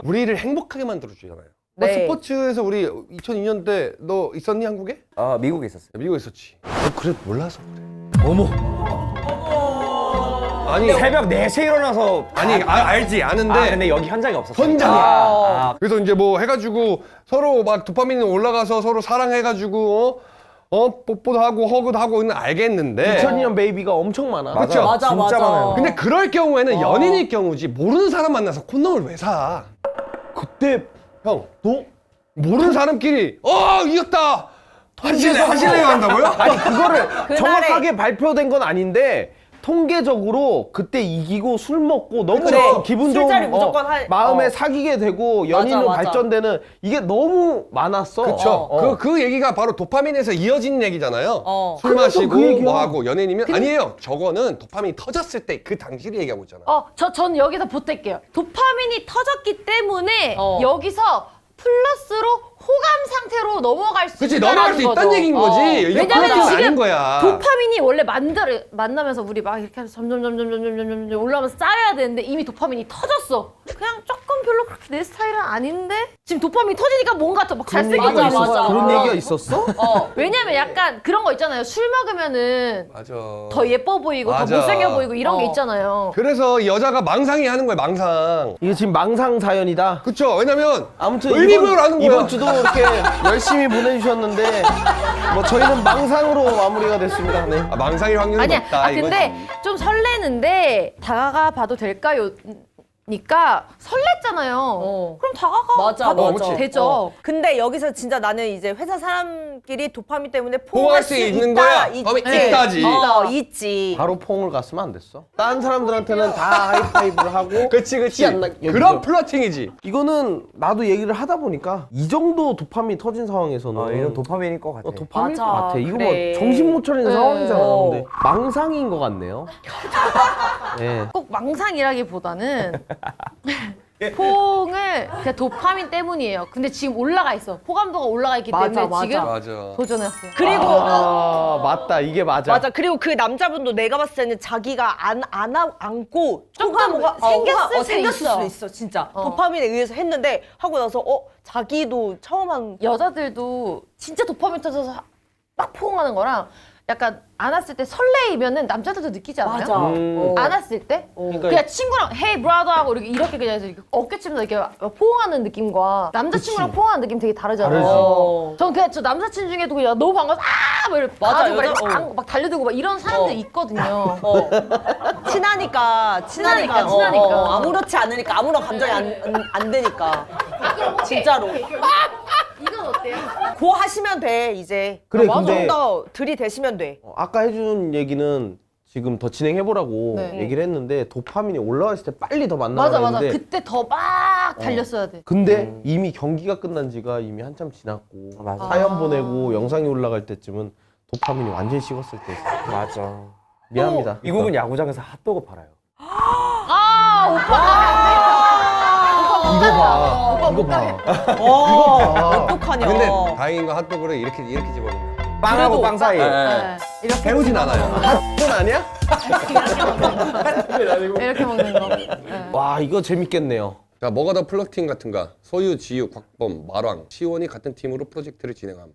우리를 행복하게 만들어주잖아요. 네. 스포츠에서 우리 2002년 때 너 있었니 한국에? 아 미국에 있었어요. 미국에 있었지. 그래 몰라서 그래. 어머. 아니 새벽 4시에 일어나서 알지 아는데. 아 근데 여기 현장이 없었어. 현장이야. 그래서 이제 뭐 해가지고 서로 막 도파민이 올라가서 서로 사랑해가지고 뽀뽀도 하고 허그도 하고는 알겠는데. 2002년 베이비가 엄청 많아. 그쵸? 맞아, 진짜 맞아. 많아요. 근데 그럴 경우에는 연인일 경우지 모르는 사람 만나서 콘돔을 왜 사? 그때 형, 너 모르는 사람끼리 이겼다. 하실래요 한다고요? 아니 그거를 그날에- 정확하게 발표된 건 아닌데 통계적으로 그때 이기고 술 먹고 너무 그래. 기분 좋은 술자리 무조건 마음에 사귀게 되고 연인으로 맞아. 발전되는 이게 너무 많았어. 그쵸. 그 얘기가 바로 도파민에서 이어진 얘기잖아요. 술 그래서 마시고 그 얘기야. 뭐 하고 연예인이면 아니에요. 저거는 도파민이 터졌을 때 그 당시를 얘기하고 있잖아. 전 여기서 보탤게요. 도파민이 터졌기 때문에 어. 여기서 플러스로 호감 상태로 넘어갈 수 그치, 있다는 넘어갈 수 있다는 거죠. 얘기인 거지. 이게 왜냐면 플러스는 지금 아닌 거야. 도파민이 원래 만나면서 우리 막 이렇게 해서 점점 올라오면서 쌓여야 되는데 이미 도파민이 터졌어. 그냥 조금 별로 그렇게 내 스타일은 아닌데 지금 도파민이 터지니까 뭔가 더 막 잘생긴 거 얘기가 있어. 있었어. 그런 얘기가 있었어? 왜냐면 약간 그런 거 있잖아요. 술 먹으면은 맞아. 더 예뻐 보이고 맞아. 더 못생겨 보이고 이런 게 있잖아요. 그래서 여자가 망상이 하는 거야, 망상. 이게 지금 망상 사연이다. 그쵸? 왜냐면 아무튼 의리부여를 하는 거야. 이번 주도 이렇게 열심히 보내주셨는데 뭐 저희는 망상으로 마무리가 됐습니다. 네. 망상일 확률이 아니야. 높다. 근데 이거지. 좀 설레는데 다가가 봐도 될까요? 니까 설렜잖아요. 그럼 다가가 맞아, 봐도 맞아. 되죠. 근데 여기서 진짜 나는 이제 회사 사람끼리 도파민 때문에 포옹할 수 있는 거야. 있다지. 있지. 바로 퐁을 갔으면 안 됐어. 다른 사람들한테는 다 하이파이브를 하고 그치, 그치. 티 안 나- 그런 플러팅이지. 이거는 나도 얘기를 하다 보니까 이 정도 도파민이 터진 상황에서는 이건 도파민일 것 같아. 도파민일 맞아, 것 같아. 이거 그래. 뭐 정신 못 차리는 네. 상황이잖아. 근데 망상인 것 같네요. 예. 꼭 망상이라기보다는 포옹을 그냥 도파민 때문이에요. 근데 지금 올라가 있어. 포감도가 올라가 있기 맞아, 때문에 맞아. 지금 맞아. 도전해왔어요. 그리고 맞다. 이게 맞아. 맞아. 그리고 그 남자분도 내가 봤을 때는 자기가 안고 조금 호감도가 생겼을 수 있어. 수도 있어. 진짜 도파민에 의해서 했는데 하고 나서 자기도 처음 한 여자들도 진짜 도파민 터져서 막 포옹하는 거랑 약간 안았을 때 설레이면은 남자들도 느끼지 않아요? 맞아. 안았을 때 그냥 친구랑 헤이 브라더 하고 이렇게 그냥 이렇게 어깨치면서 이렇게 포옹하는 느낌과 남자친구랑 포옹하는 느낌 되게 다르잖아요. 전 그냥 저 남사친 중에도 그냥 너무 반가워서 막 이렇게 맞아, 봐주고 막, 여자- 이렇게 막 달려들고 막 이런 사람들 있거든요. 친하니까 아무렇지 않으니까 아무런 감정이 안 되니까 진짜로 이건 어때요? 고 하시면 돼 이제 그래, 좀 근데- 더 들이대시면 돼. 아까 해준 얘기는 지금 더 진행해보라고 네. 얘기를 했는데 도파민이 올라왔을 때 빨리 더 만나야 맞아. 되는데 그때 더 막 달렸어야 돼. 근데 이미 경기가 끝난 지가 이미 한참 지났고 맞아. 사연 보내고 영상이 올라갈 때쯤은 도파민이 완전히 식었을 때 맞아. 미안합니다. 미국은 야구장에서 핫도그 팔아요. 이거 봐. 이거 봐. 어떡하냐. 근데 다행인 건 핫도그를 이렇게 집어넣는 거야. 빵하고 빵 사이. 네. 이렇게 배우진 않아요. 핫돈 아니야? 이렇게 먹는 거. 네. 와 이거 재밌겠네요. 자, 뭐가 더 플러팅 같은가? 소유, 지유, 곽범, 마랑, 시원이 같은 팀으로 프로젝트를 진행함.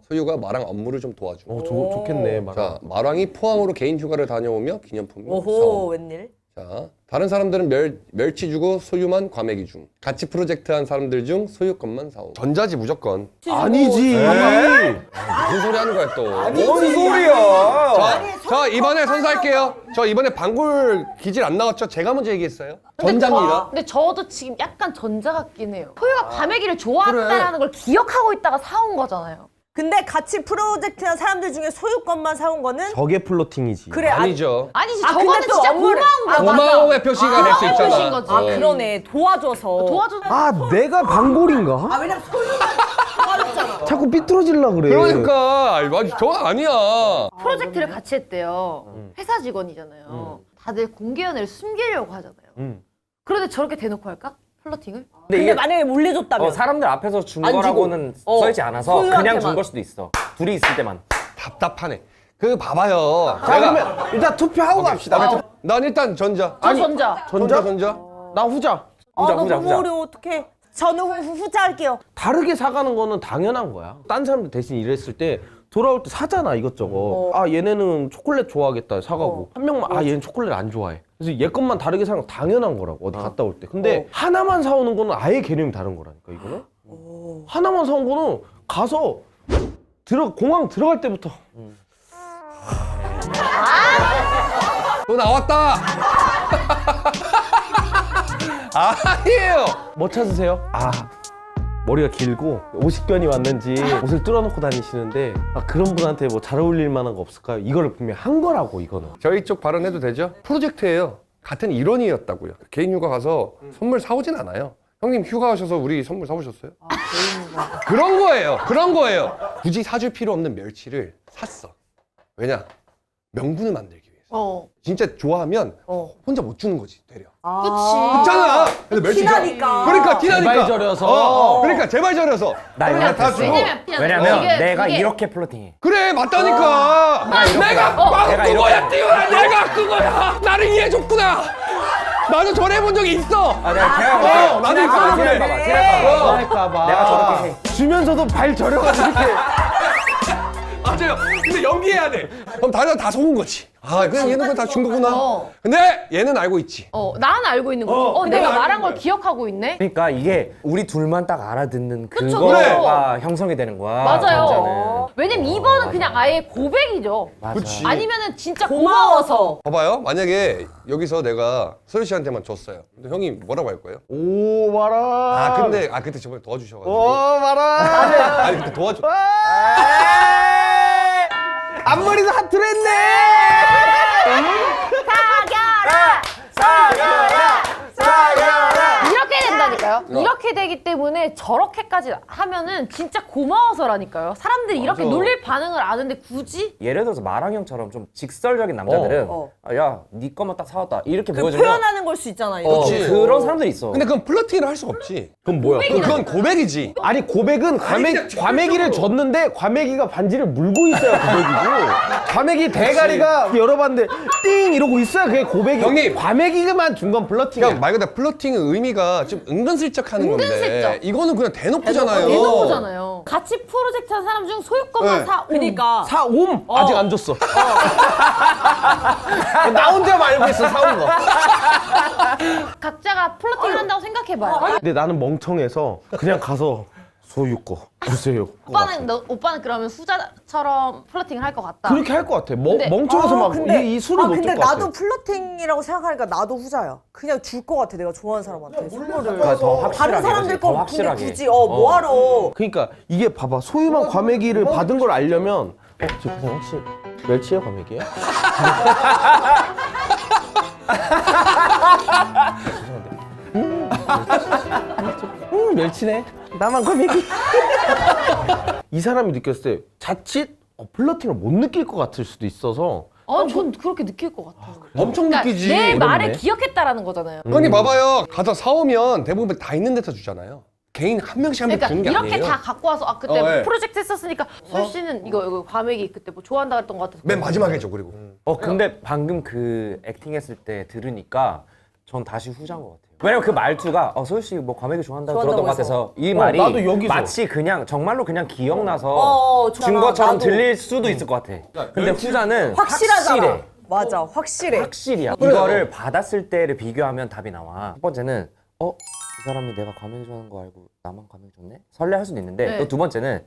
소유가 마랑 업무를 좀 도와줘. 좋겠네 말아. 자, 마랑이 포항으로 개인 휴가를 다녀오며 기념품을 오호 사옴. 웬일? 자, 다른 사람들은 멸치 주고 소유만 과메기 중. 같이 프로젝트 한 사람들 중 소유 것만 사옴. 전자지 무조건. 아니지. 무슨 소리 하는 거야 또. 뭔 소리야? 저 이번에 선사할게요. 저 이번에 방골 기질 안 나왔죠? 제가 먼저 얘기했어요. 전자입니다. 근데 저도 지금 약간 전자 같긴 해요. 소유가 과메기를 좋아한다는 걸 기억하고 있다가 사온 거잖아요. 근데 같이 프로젝트한 사람들 중에 소유권만 사온 거는 저게 플로팅이지. 그래 아니죠. 아니지, 아, 저거는 근데 또 진짜 업무를- 고마운 거야. 고마움의 표시가 될 수 고마운 있잖아. 표시인 거지. 아 그러네 도와줘서 도와주는 아 내가 방골인가? 왜냐면 소유가 도와줬잖아. 자꾸 삐뚤어질라 그래. 그러니까 저 아니야. 프로젝트를 같이 했대요. 회사 직원이잖아요. 다들 공개 연애를 숨기려고 하잖아요. 그런데 저렇게 대놓고 할까? 플러팅을? 근데 만약에 몰래줬다면 사람들 앞에서 준 안 거라고는 주고. 써있지 않아서 소유한테만. 그냥 준 걸 수도 있어. 둘이 있을 때만. 답답하네. 그 봐봐요. 자 그러면 일단 투표하고 갑시다. 난 일단 전자. 저 전자. 전자. 나 후자. 나 후자. 너무 어려워 어떡해. 저는 후자 할게요. 다르게 사가는 거는 당연한 거야. 딴 사람들 대신 일했을 때 돌아올 때 사잖아 이것저것. 아 얘네는 초콜릿 좋아하겠다 사가고 한 명만 아 얘는 초콜릿 안 좋아해. 그래서 얘 것만 다르게 사는 거 당연한 거라고 어디 갔다 올 때. 근데 하나만 사오는 거는 아예 개념이 다른 거라니까 이거는. 하나만 사온 거는 가서 공항 들어갈 때부터 또 나왔다. 아니에요. 뭐 찾으세요? 아 머리가 길고 오십견이 왔는지 옷을 뚫어놓고 다니시는데 그런 분한테 뭐 잘 어울릴 만한 거 없을까요? 이거를 분명히 한 거라고 이거는. 저희 쪽 발언해도 되죠? 프로젝트예요. 같은 일원이었다고요. 개인 휴가 가서 선물 사오진 않아요. 형님 휴가 가셔서 우리 선물 사오셨어요? 그런 거예요. 그런 거예요. 굳이 사줄 필요 없는 멸치를 샀어. 왜냐? 명분을 만들기 위해서. 진짜 좋아하면 혼자 못 주는 거지, 되려. 그렇잖아. 그래서 멸치가 티나니까. 그러니까 티나니까. 제발 절여서. 그러니까 제발 절여서. 나 이거 다 못했어. 주고. 왜냐면 이게- 내가 이게- 이렇게 플러팅해. 그래 맞다니까. 내가 막 내가 그거야 띄우라. 내가 그거야. 나를 이해해줬구나. 나도 전해본 적이 있어. 내가 걔가 나도 있어. 할까봐. 내가 저렇게 해. 주면서도 발 절여가지고 이렇게. 맞아요. 근데 연기해야 돼. 그럼 다 속은 거지. 그냥 얘는 다 준 거구나. 근데 얘는 알고 있지. 나는 알고 있는 거지. 내가 말한 걸 기억하고 있네. 그러니까 이게 우리 둘만 딱 알아듣는 그쵸, 그거가 형성이 되는 거야. 맞아요. 남자는. 왜냐면 2번은 그냥 아예 고백이죠. 맞아. 아니면은 진짜 고마워서. 봐봐요. 만약에 여기서 내가 소유 씨한테만 줬어요. 근데 형이 뭐라고 할 거예요? 오 마라. 근데 그때 저번에 도와주셔가지고. 오 마라. 아니 그때 도와줘. 앞머리도 하트로 했네. 이렇게 된다니까요. 이렇게 되기 때문에 저렇게까지 하면은 진짜 고마워서라니까요. 사람들이 이렇게 맞아. 놀릴 반응을 아는데 굳이? 예를 들어서 마랑 형처럼 좀 직설적인 남자들은 야, 네 거만 딱 사왔다 이렇게 그 보여주면 표현하는 걸 수 있잖아. 이거. 그렇지. 그런 사람들이 있어. 근데 그건 플러팅을 할 수가 없지. 그럼 뭐야? 그건 고백이지. 아니 고백은 과메기를 줬는데 과메기가 반지를 물고 있어야 고백이고 과메기 대가리가 열어봤는데 띵 이러고 있어야 그게 고백이. 형님. 과메기만 준 건 플러팅이야. 그냥 말 그대로 플러팅의 의미가 좀 은근슬쩍 하는 건데 은근슬쩍. 이거는 그냥 대놓고잖아요. 대놓고잖아요. 같이 프로젝트 한 사람 중 소유권만 네. 사. 그러니까 사옴 아직 안 줬어. 나 혼자만 알고 있어 사온 거. 각자가 플러팅을 한다고 생각해봐요. 근데 나는 멍청해서 그냥 가서 소유 거 주세요. 오빠는 그러면 후자처럼 플러팅을 할 것 같다. 그렇게 할 것 같아. 근데- 멍청해서 막 이 술을 못 근데 줄 것 같아. 나도 플러팅이라고 생각하니까 나도 후자야. 그냥 줄 것 같아. 내가 좋아하는 사람한테 선물을. 그러니까 더 확실하게 다른 사람들 그치? 더 거 근데 확실하게. 굳이 뭐하러. 그러니까 이게 봐봐 소유만 과메기를 받은 걸 알려면 저 혹시 멸치예요 과메기예요? 멸치네. 나만 과메기. 이 사람이 느꼈을 때 자칫 플러팅을 못 느낄 것 같을 수도 있어서. 전 그렇게 느낄 것 같아요. 엄청 그러니까 느끼지. 내 말을 어렵네. 기억했다라는 거잖아요. 형님 봐봐요. 가서 사오면 대부분 다 있는 데서 주잖아요. 개인 한 명씩 한 명 그러니까 주는 게 이렇게 아니에요. 다 갖고 와서 그때 네. 프로젝트 했었으니까 소유 씨는 이거 과메기 그때 뭐 좋아한다 그랬던 것 같아서 맨 마지막에 줘 그리고. 근데 방금 그 액팅 했을 때 들으니까 전 다시 후자인 것 같아요. 왜냐면 그 말투가 소유 씨 뭐 과메기 좋아한다고 그러던 것 같아서 이 말이 나도 여기서. 마치 그냥 정말로 그냥 기억나서 준 좋아. 것처럼 나도. 들릴 수도 있을 것 같아. 근데 후자는 확실하잖아. 확실해. 맞아, 확실해. 확실이야. 이거를 받았을 때를 비교하면 답이 나와. 첫 번째는 이 사람이 내가 과메기 좋아하는 거 알고 나만 과메기 줬네? 설레할 수도 있는데 네. 또 두 번째는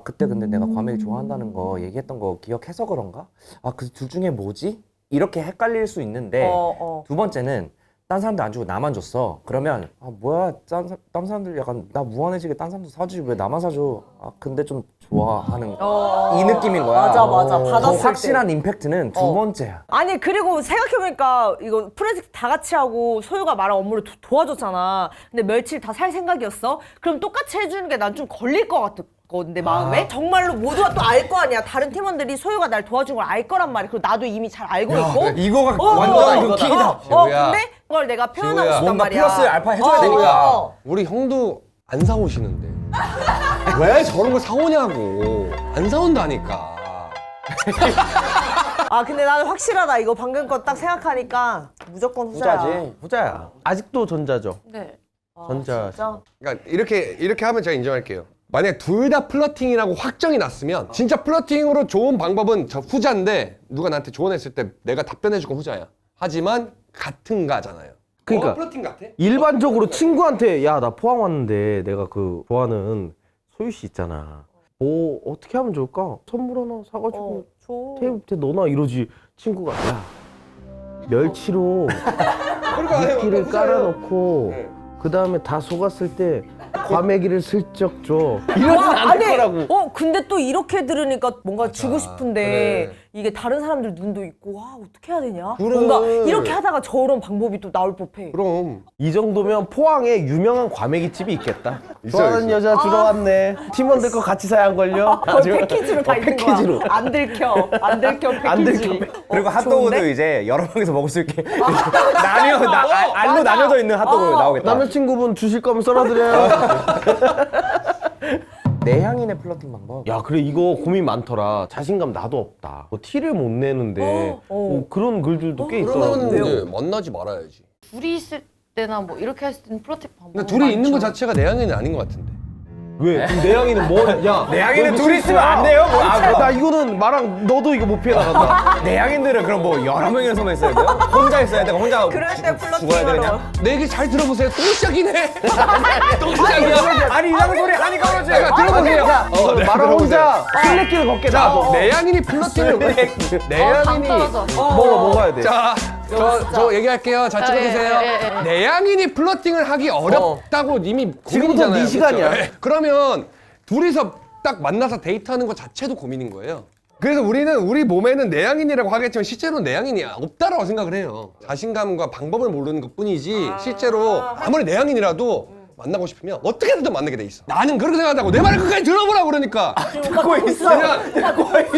그때 근데 내가 과메기 좋아한다는 거 얘기했던 거 기억해서 그런가? 그 둘 중에 뭐지? 이렇게 헷갈릴 수 있는데 두 번째는 딴 사람들 안 주고 나만 줬어. 그러면 뭐야 딴 사람들 약간 나 무한해지게 딴 사람도 사주지 왜 나만 사줘? 근데 좀 좋아하는 이 느낌인 거야. 맞아. 더 받았을 때. 확실한 임팩트는 두 번째야. 아니 그리고 생각해보니까 이거 프로젝트 다 같이 하고 소유가 말한 업무를 도와줬잖아. 근데 멸치를 다 살 생각이었어? 그럼 똑같이 해주는 게 난 좀 걸릴 것 같거든 내 마음에. 정말로 모두가 또 알 거 아니야. 다른 팀원들이 소유가 날 도와준 걸 알 거란 말이야. 그리고 나도 이미 잘 알고 있고. 이거가 완전 이거 킥이다. 지우야. 근데 그걸 내가 표현하고 지우야. 싶단 뭔가 말이야. 플러스 알파 해줘야 되니까. 우리 형도 안 사오시는데 왜 저런 걸 사오냐고. 안 사온다니까. 근데 나는 확실하다. 이거 방금 거 딱 생각하니까 무조건 후자야. 후자지. 후자야. 아직도 전자죠. 네. 전자. 진짜? 그러니까 이렇게 하면 제가 인정할게요. 만약에 둘 다 플러팅이라고 확정이 났으면 진짜 플러팅으로 좋은 방법은 저 후자인데 누가 나한테 조언했을 때 내가 답변해줄 건 후자야. 하지만 같은 가잖아요. 그러니까 플러팅 같아? 일반적으로 친구한테 야 나 포항 왔는데 내가 그 좋아하는 소유 씨 있잖아. 뭐 어떻게 하면 좋을까? 선물 하나 사가지고 줘. 테이블에 넣어놔 이러지. 친구가 야 멸치로 그러니까 미끼를 깔아놓고 네. 그 다음에 다 속았을 때 과메기를 슬쩍 줘. 이러진 않을 아니, 거라고. 근데 또 이렇게 들으니까 뭔가 주고 싶은데 그래. 이게 다른 사람들 눈도 있고 와 어떻게 해야 되냐? 그래. 뭔가 이렇게 하다가 저런 방법이 또 나올 법해. 그럼 이 정도면 포항에 유명한 과메기 집이 있겠다. 있어요, 좋아하는 있어요. 여자 들어왔네. 팀원들 거 같이 사야 안 걸려? 거의 패키지로 다 있는 패키지로. 거야. 안 들켜 패키지. 안 들켜. 그리고 핫도그도 좋은데? 이제 여러 명이서 먹을 수 있게 알로 나뉘어져 있는 핫도그 나오겠다. 남자친구분 주실 거면 썰어드려요. 내향인의 플러팅 방법. 야, 그래 이거 고민 많더라. 자신감 나도 없다. 뭐 티를 못 내는데 뭐 그런 글들도 꽤 그러면 있더라고. 이제 만나지 말아야지. 둘이 있을 때나 뭐 이렇게 했을 때는 프로텍 방법. 근데 둘이 있는 것 자체가 내향인은 아닌 것 같은데. 왜? 내향이는 뭐? 야, 내향인은 너 이거 둘이 있으면 안 돼요? 뭐, 나 이거는 말랑 너도 이거 못 피해 나간다. 내향인들은 그럼 뭐 여러 명이서 있어야 돼요? 혼자 있어야 돼요? 혼자 그럴 때 죽어야 돼 그냥? 내 얘기 잘 들어보세요. 또 시작이네. 또 시작이야. 아니 이상한 소리 하니까 그러지. 내가 들어보세요. 말랑 혼자 술래길 걷게 놔둬. 내향인이 플러팅을 왜? 당 내향인이 떨어져. 먹어야 돼. 자, 저 얘기할게요. 자, 찍어주세요. 예. 내향인이 플러팅을 하기 어렵다고 이미 지금부터 고민이잖아요. 네 시간이야. 그렇죠? 그러면 둘이서 딱 만나서 데이트하는 것 자체도 고민인 거예요. 그래서 우리 몸에는 내향인이라고 하겠지만 실제로는 내향인이 없다라고 생각을 해요. 자신감과 방법을 모르는 것뿐이지 실제로 아무리 내향인이라도 만나고 싶으면 어떻게든 만나게 돼 있어. 나는 그렇게 생각한다고 내 말을 끝까지 들어보라고 그러니까. 듣고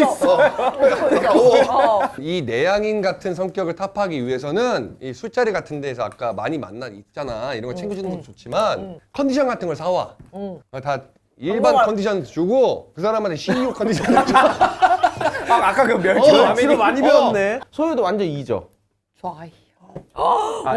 있어. 이 내향인 같은 성격을 타파하기 위해서는 이 술자리 같은 데서 아까 많이 있잖아. 이런 거 챙겨주는 것도 좋지만 컨디션 같은 걸 사와. 다 일반 컨디션 주고 그 사람한테 CEO 컨디션을 줘. 아까 그 지금 많이 배웠네. 소유도 완전 이죠. 저 I.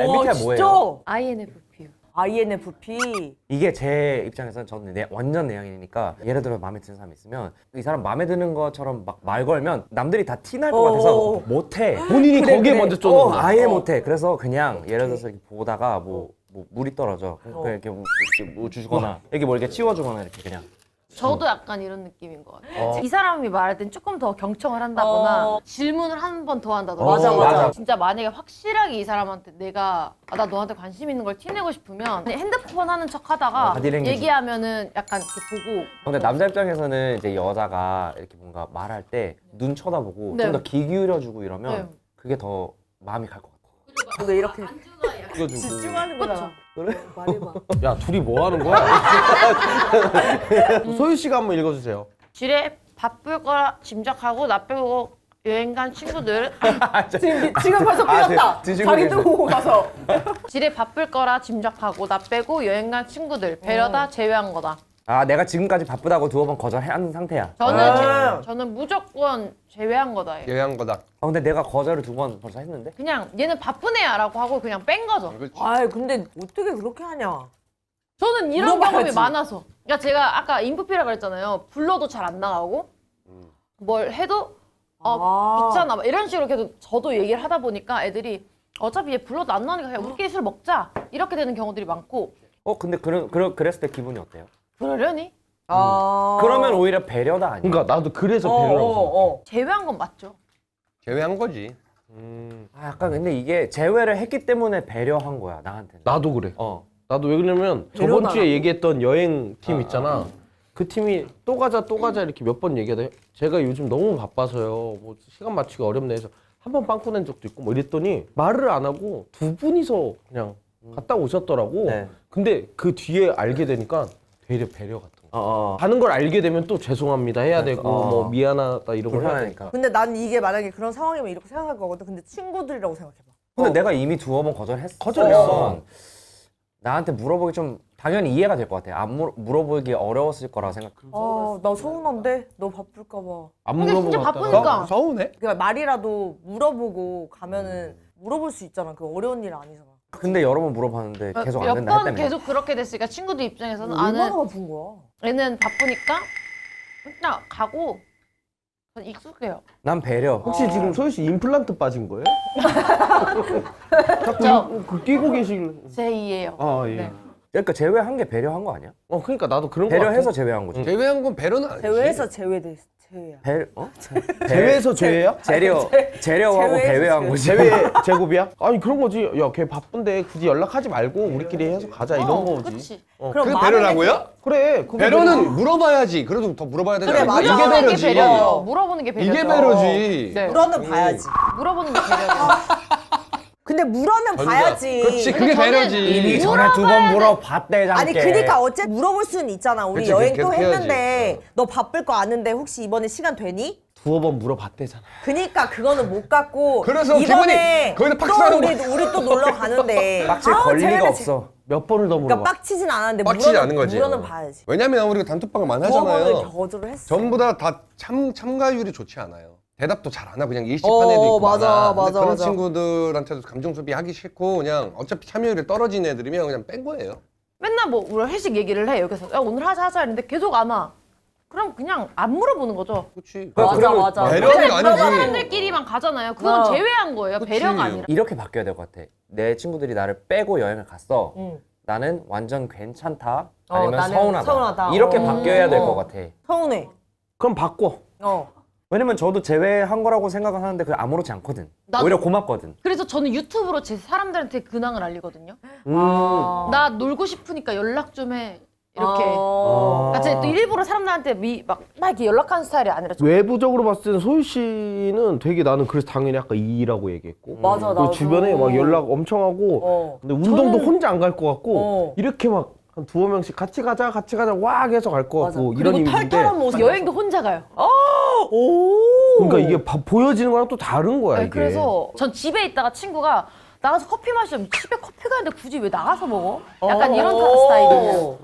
MBTI 뭐예요? 진짜? INFP. INFP. 이게 제 입장에서는 저는 완전 내향인이니까 예를 들어 마음에 드는 사람이 있으면 이 사람 마음에 드는 것처럼 막 말 걸면 남들이 다 티 날 것 같아서 못해. 본인이 거기에 먼저 쪼는 거야. 아예 못해. 그래서 그냥 예를 들어서 이렇게 보다가 뭐 물이 떨어져. 그냥 이렇게 뭐 주거나 이렇게 뭐 이렇게 치워주거나 이렇게 그냥. 저도 약간 이런 느낌인 것 같아요. 이 사람이 말할 땐 조금 더 경청을 한다거나 질문을 한 번 더 한다거나. 맞아. 진짜 만약에 확실하게 이 사람한테 내가 나 너한테 관심 있는 걸 티내고 싶으면 그냥 핸드폰 하는 척 하다가 바디랭귀지. 얘기하면은 약간 이렇게 보고 근데 남자 입장에서는 이제 여자가 이렇게 뭔가 말할 때 눈 쳐다보고 네. 좀 더 귀 기울여주고 이러면 네. 그게 더 마음이 갈 것 같아. 근데 이렇게 이거 주고. 집중하는 거잖아. 그래? 말해봐. 야, 둘이 뭐 하는 거야? 소유 씨가 한번 읽어주세요. 지레 바쁠 거라 짐작하고 나 빼고 여행 간 친구들 지금 벌써 풀렸다. 드시고 자기 계세요. 두고 가서. 지레 바쁠 거라 짐작하고 나 빼고 여행 간 친구들 배려다 제외한 거다. 아 내가 지금까지 바쁘다고 두어 번 거절한 상태야. 저는 무조건 제외한 거다. 얘. 예한 거다. 아 근데 내가 거절을 2번 벌써 했는데? 그냥 얘는 바쁜 애야라고 하고 그냥 뺀 거죠. 아 근데 어떻게 그렇게 하냐? 저는 이런 물어봐야지. 경험이 많아서. 그러니까 제가 아까 인프피라고 그랬잖아요. 불러도 잘 안 나가고 뭘 해도 있잖아 막 이런 식으로 계속 저도 얘기를 하다 보니까 애들이 어차피 얘 불러도 안 나오니까 그냥 우리끼리 술 먹자 이렇게 되는 경우들이 많고 근데 그랬을 때 기분이 어때요? 그러려니? 그러면 오히려 배려다 아니야? 그러니까 나도 그래서 배려라고 생각해. 제외한 건 맞죠. 제외한 거지. 아, 약간 근데 이게 제외를 했기 때문에 배려한 거야 나한테는. 나도 그래. 나도 왜 그러냐면 저번 배려나라고. 주에 얘기했던 여행 팀 있잖아. 그 팀이 또 가자 이렇게 몇 번 얘기하다 제가 요즘 너무 바빠서요. 뭐 시간 맞추기 어렵네 해서 한 번 빵꾸 낸 적도 있고 뭐 이랬더니 말을 안 하고 두 분이서 그냥 갔다 오셨더라고. 네. 근데 그 뒤에 알게 되니까 되려 배려 같은 거. 가는 걸 알게 되면 또 죄송합니다 해야 되고 뭐 미안하다 이런 걸 해야 되니까. 불편하니까. 근데 난 이게 만약에 그런 상황이면 이렇게 생각할 거거든. 근데 친구들이라고 생각해봐. 근데 내가 이미 2번 거절했어. 거절했어. 나한테 물어보기 좀 당연히 이해가 될 것 같아. 안 물어보기 어려웠을 거라 생각해. 나 서운한데? 너 바쁠까 봐. 안 근데 진짜 물어보고 바쁘니까. 갔다가 서운해? 그러니까 말이라도 물어보고 가면은 물어볼 수 있잖아. 그 어려운 일 아니잖아. 근데 여러 번 물어봤는데 계속 안 몇 된다 번 했다며. 계속 그렇게 됐으니까 친구들 입장에서는 얼마나 아는 바쁜 거야? 얘는 바쁘니까 그냥 가고 전 익숙해요. 난 배려. 혹시 지금 소유 씨 임플란트 빠진 거예요? 자꾸 끼고 계시길래. 제2예요. 아 예. 네. 그러니까 제외한 게 배려한 거 아니야? 그러니까 나도 그런 거 배려해서 같아. 제외한 거지. 제외한 건 배려는 아니지. 제외해서 제외돼. 제외야. 제외에서 제외야? 재료하고 제외. 배회한 거지. 제외 제곱이야? 아니 그런 거지. 야, 걔 바쁜데 굳이 연락하지 말고 우리끼리 해서 가자 이런 거지. 그치. 그럼 그게 마음에 배려라고요? 그래. 그거 배려는 물어봐야지. 그래도 더 물어봐야 되잖아. 그래, 맞아. 이게 물어보는 게 배려지. 배려죠. 물어보는 게 배려죠. 이게 배려지. 네. 물어는 봐야지. 물어보는 게 배려죠. 근데 물어는 전자. 봐야지. 그렇지, 그게 저는 배려지. 이미 전에 두 번 물어봤대 잠깐. 아니 그러니까 어째 물어볼 수는 있잖아. 우리 그치, 여행 계속 또 해야지. 했는데 너 바쁠 거 아는데 혹시 이번에 시간 되니? 두어 번 물어봤대잖아. 그니까 그거는 못 갖고 그래서 이번에 기분이 거기서 또 팍 우리 또 놀러 가는데 빡칠 아우, 권리가 쟤네들 없어. 몇 번을 더 물어봐. 그러니까 빡치진 않았는데 빡치지 않은 거지. 물어는 봐야지. 왜냐면 우리가 단톡방을 많이 두어 번을 하잖아요. 거절을 했어. 전부 다 참가율이 좋지 않아요. 대답도 잘 안 하고 그냥 일식한 애도 있고 맞아, 많아. 근데 맞아, 그런 맞아. 친구들한테도 감정 소비 하기 싫고 그냥 어차피 참여율이 떨어진 애들이면 그냥 뺀 거예요. 맨날 뭐 우리 회식 얘기를 해. 여기서 야, 오늘 하자 했는데 계속 안 와. 그럼 그냥 안 물어보는 거죠. 그렇지. 맞아. 배려는 그냥 아니지. 사람들끼리만 가잖아요. 그건 어. 제외한 거예요. 배려가 아니라. 이렇게 바뀌어야 될 것 같아. 내 친구들이 나를 빼고 여행을 갔어. 응. 나는 완전 괜찮다. 아니면 나는 서운하다. 서운하다. 이렇게 바뀌어야 될 것 같아. 서운해. 그럼 바꿔. 왜냐면 저도 제외한 거라고 생각을 하는데 그게 아무렇지 않거든. 나도. 오히려 고맙거든. 그래서 저는 유튜브로 제 사람들한테 근황을 알리거든요. 나 놀고 싶으니까 연락 좀 해. 이렇게. 그러니까 제가 또 일부러 사람들한테 막 이렇게 연락하는 스타일이 아니라 좀 외부적으로 봤을 때는 소유 씨는 되게 나는 그래서 당연히 아까 이라고 얘기했고. 맞아, 그리고 나도. 주변에 막 연락 엄청 하고. 근데 운동도 저는- 혼자 안 갈 것 같고. 이렇게 막 한 두어 명씩 같이 가자 와 해서 갈 것 같고 이런 그리고 이미지인데. 털털한 모습. 여행도 혼자 가요. 오. 그러니까 이게 보여지는 거랑 또 다른 거야 네, 이게. 그래서 전 집에 있다가 친구가 나가서 커피 마시면 집에 커피 가는데 굳이 왜 나가서 먹어? 약간 이런 스타일이에요.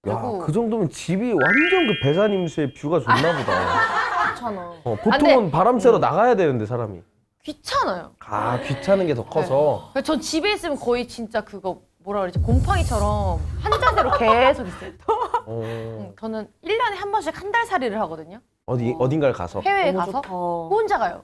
야, 그리고- 그 정도면 집이 완전 그 배산임수의 뷰가 좋나 보다. 귀찮아. 보통은 바람 쐬러 나가야 되는데 사람이. 귀찮아요. 아 귀찮은 게 더 커서. 그래서 전 집에 있으면 거의 진짜 그거 뭐라 그러지? 곰팡이처럼 한 자세로 계속 있어요. 저는 1년에 한 번씩 한 달 살이를 하거든요. 어딘가를 가서. 해외에 가서 혼자 가요.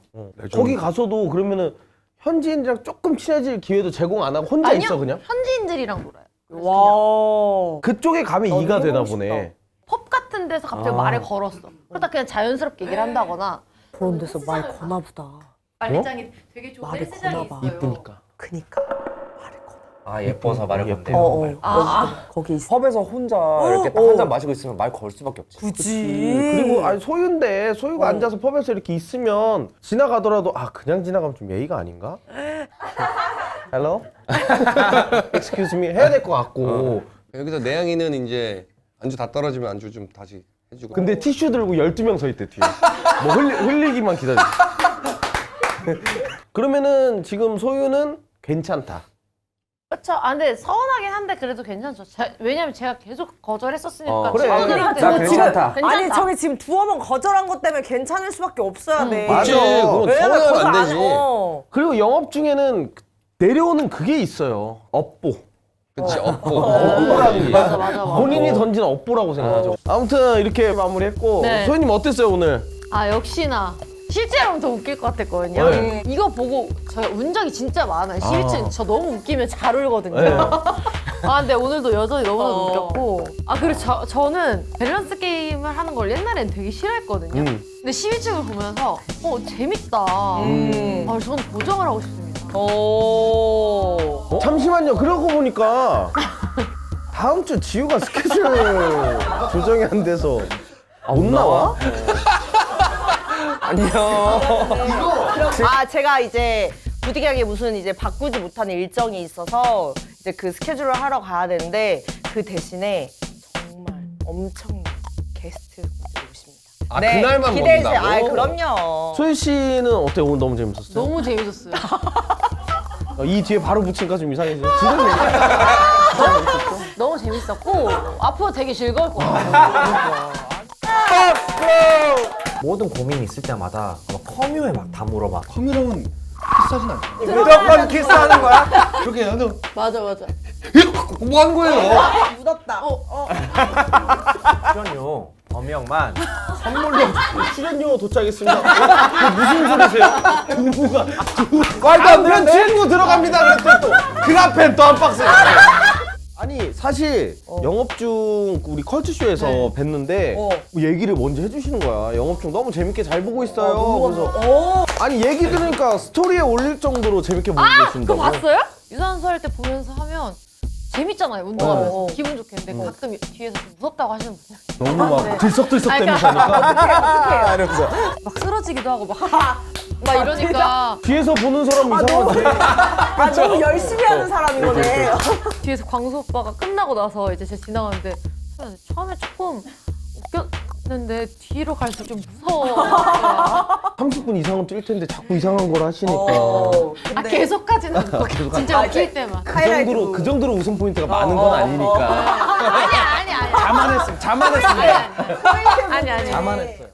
거기 가서도 그러면은 현지인들이랑 조금 친해질 기회도 제공 안 하고 혼자 아니요. 있어 그냥? 현지인들이랑 놀아요. 그래서 그냥 와. 그쪽에 가면 이가 되나 보네. 펍 같은 데서 갑자기 말을 걸었어. 그러다 그냥 자연스럽게 얘기를 한다거나. 그런 데서 말 거나 보다. 말리장이 되게 좋은 말을 헬스장이 거나 봐. 있어요. 이쁘니까. 그니까 말을 거나. 아 예뻐서 말을 건데. 거기 있어. 펍에서 혼자 이렇게 딱 한 잔 마시고 있으면 말 걸 수밖에 없지. 그리고 아니 소유인데 소유가 앉아서 펍에서 이렇게 있으면 지나가더라도 아 그냥 지나가면 좀 예의가 아닌가? Hello? Excuse me 해야 될 것 같고. 여기서 내양이는 이제 안주 다 떨어지면 안주 좀 다시 해주고. 근데 티슈 들고 12명 서 있대 뒤에. 뭐 흘리기만 기다려. 그러면은 지금 소유는 괜찮다. 그렇죠. 아 근데 서운하긴 한데 그래도 괜찮죠. 왜냐면 제가 계속 거절했었으니까. 그래. 친구들한테 나 괜찮다. 아니 저기 지금 두어 번 거절한 것 때문에 괜찮을 수밖에 없어야 돼. 맞아. 그건 왜냐면 서운하면 거절 안 안 되지. 해. 그리고 영업 중에는 내려오는 그게 있어요. 업보. 그렇지. 업보라는 게 있어. 맞아. 본인이 던진 업보라고 생각하죠. 아무튼 이렇게 마무리했고 네. 소유님 어땠어요 오늘? 아 역시나 실제로는 더 웃길 것 같았거든요. 네. 이거 보고 저희 운 적이 진짜 많아요. 실제 저 너무 웃기면 잘 울거든요. 네. 아 근데 오늘도 여전히 너무나도 웃겼고 아 그리고 저는 밸런스 게임을 하는 걸 옛날엔 되게 싫어했거든요. 근데 12층을 보면서 재밌다. 아 저는 고정을 하고 싶습니다. 잠시만요. 그러고 보니까 다음 주 지우가 스케줄 조정이 안 돼서 못 나와? 안녕. 아 제가 이제 부득이하게 무슨 이제 바꾸지 못하는 일정이 있어서 이제 그 스케줄을 하러 가야 되는데 그 대신에 정말 엄청 게스트 오십니다. 아, 그날만 기대해주세요. 먹는다고? 아 그럼요. 소유 씨는 어때요? 오늘 너무 재밌었어요? 너무 재밌었어요. 이 뒤에 바로 붙이니까 좀 이상해지네. 진짜 재밌었어. 너무 재밌었고 앞으로 되게 즐거울 것 같아요. 모든 고민이 있을 때마다 아마 커뮤에 막 다 물어봐. 커뮤랑은 키스하진 않죠. 무조건 키스하는 거야? 그렇게 해도 맞아. 뭐 하는 거예요? 묻었다. 출연료 범영만 선물로 출연료 도착했습니다. 무슨 소리세요? 두부가 말도 안 되는데? 출연료 들어갑니다. 그랬더니 또 그 앞에 또 한 박스. 아니 아니 사실 영업 중 우리 컬투쇼에서 뵀는데 얘기를 먼저 해주시는 거야. 영업 중 너무 재밌게 잘 보고 있어요. 그래서 아니 얘기 들으니까 스토리에 올릴 정도로 재밌게 보고 그거 계신다고. 봤어요? 유산소 할 때 보면서 하면 재밌잖아요. 운동하면서 기분 좋게. 근데 가끔 뒤에서 좀 무섭다고 하시는 분들. 너무 막 들썩들썩대면서 아니, 하니까 이러면서 막 쓰러지기도 하고 막 이러니까 뒤에서 보는 사람 이상하지. 아 너무 열심히 하는 사람인 거네. 뒤에서 광수 오빠가 끝나고 나서 이제 제가 지나가는데 처음에 조금 웃겼는데 뒤로 갈수록 좀 무서워. 30분 이상은 뛸 텐데 자꾸 이상한 걸 하시니까. 아 계속까지는 않고 진짜 웃길 때만. 그 정도로 웃음 포인트가 많은 건 아니니까. 아니. 자만했습니다. 아니. 자만했어요.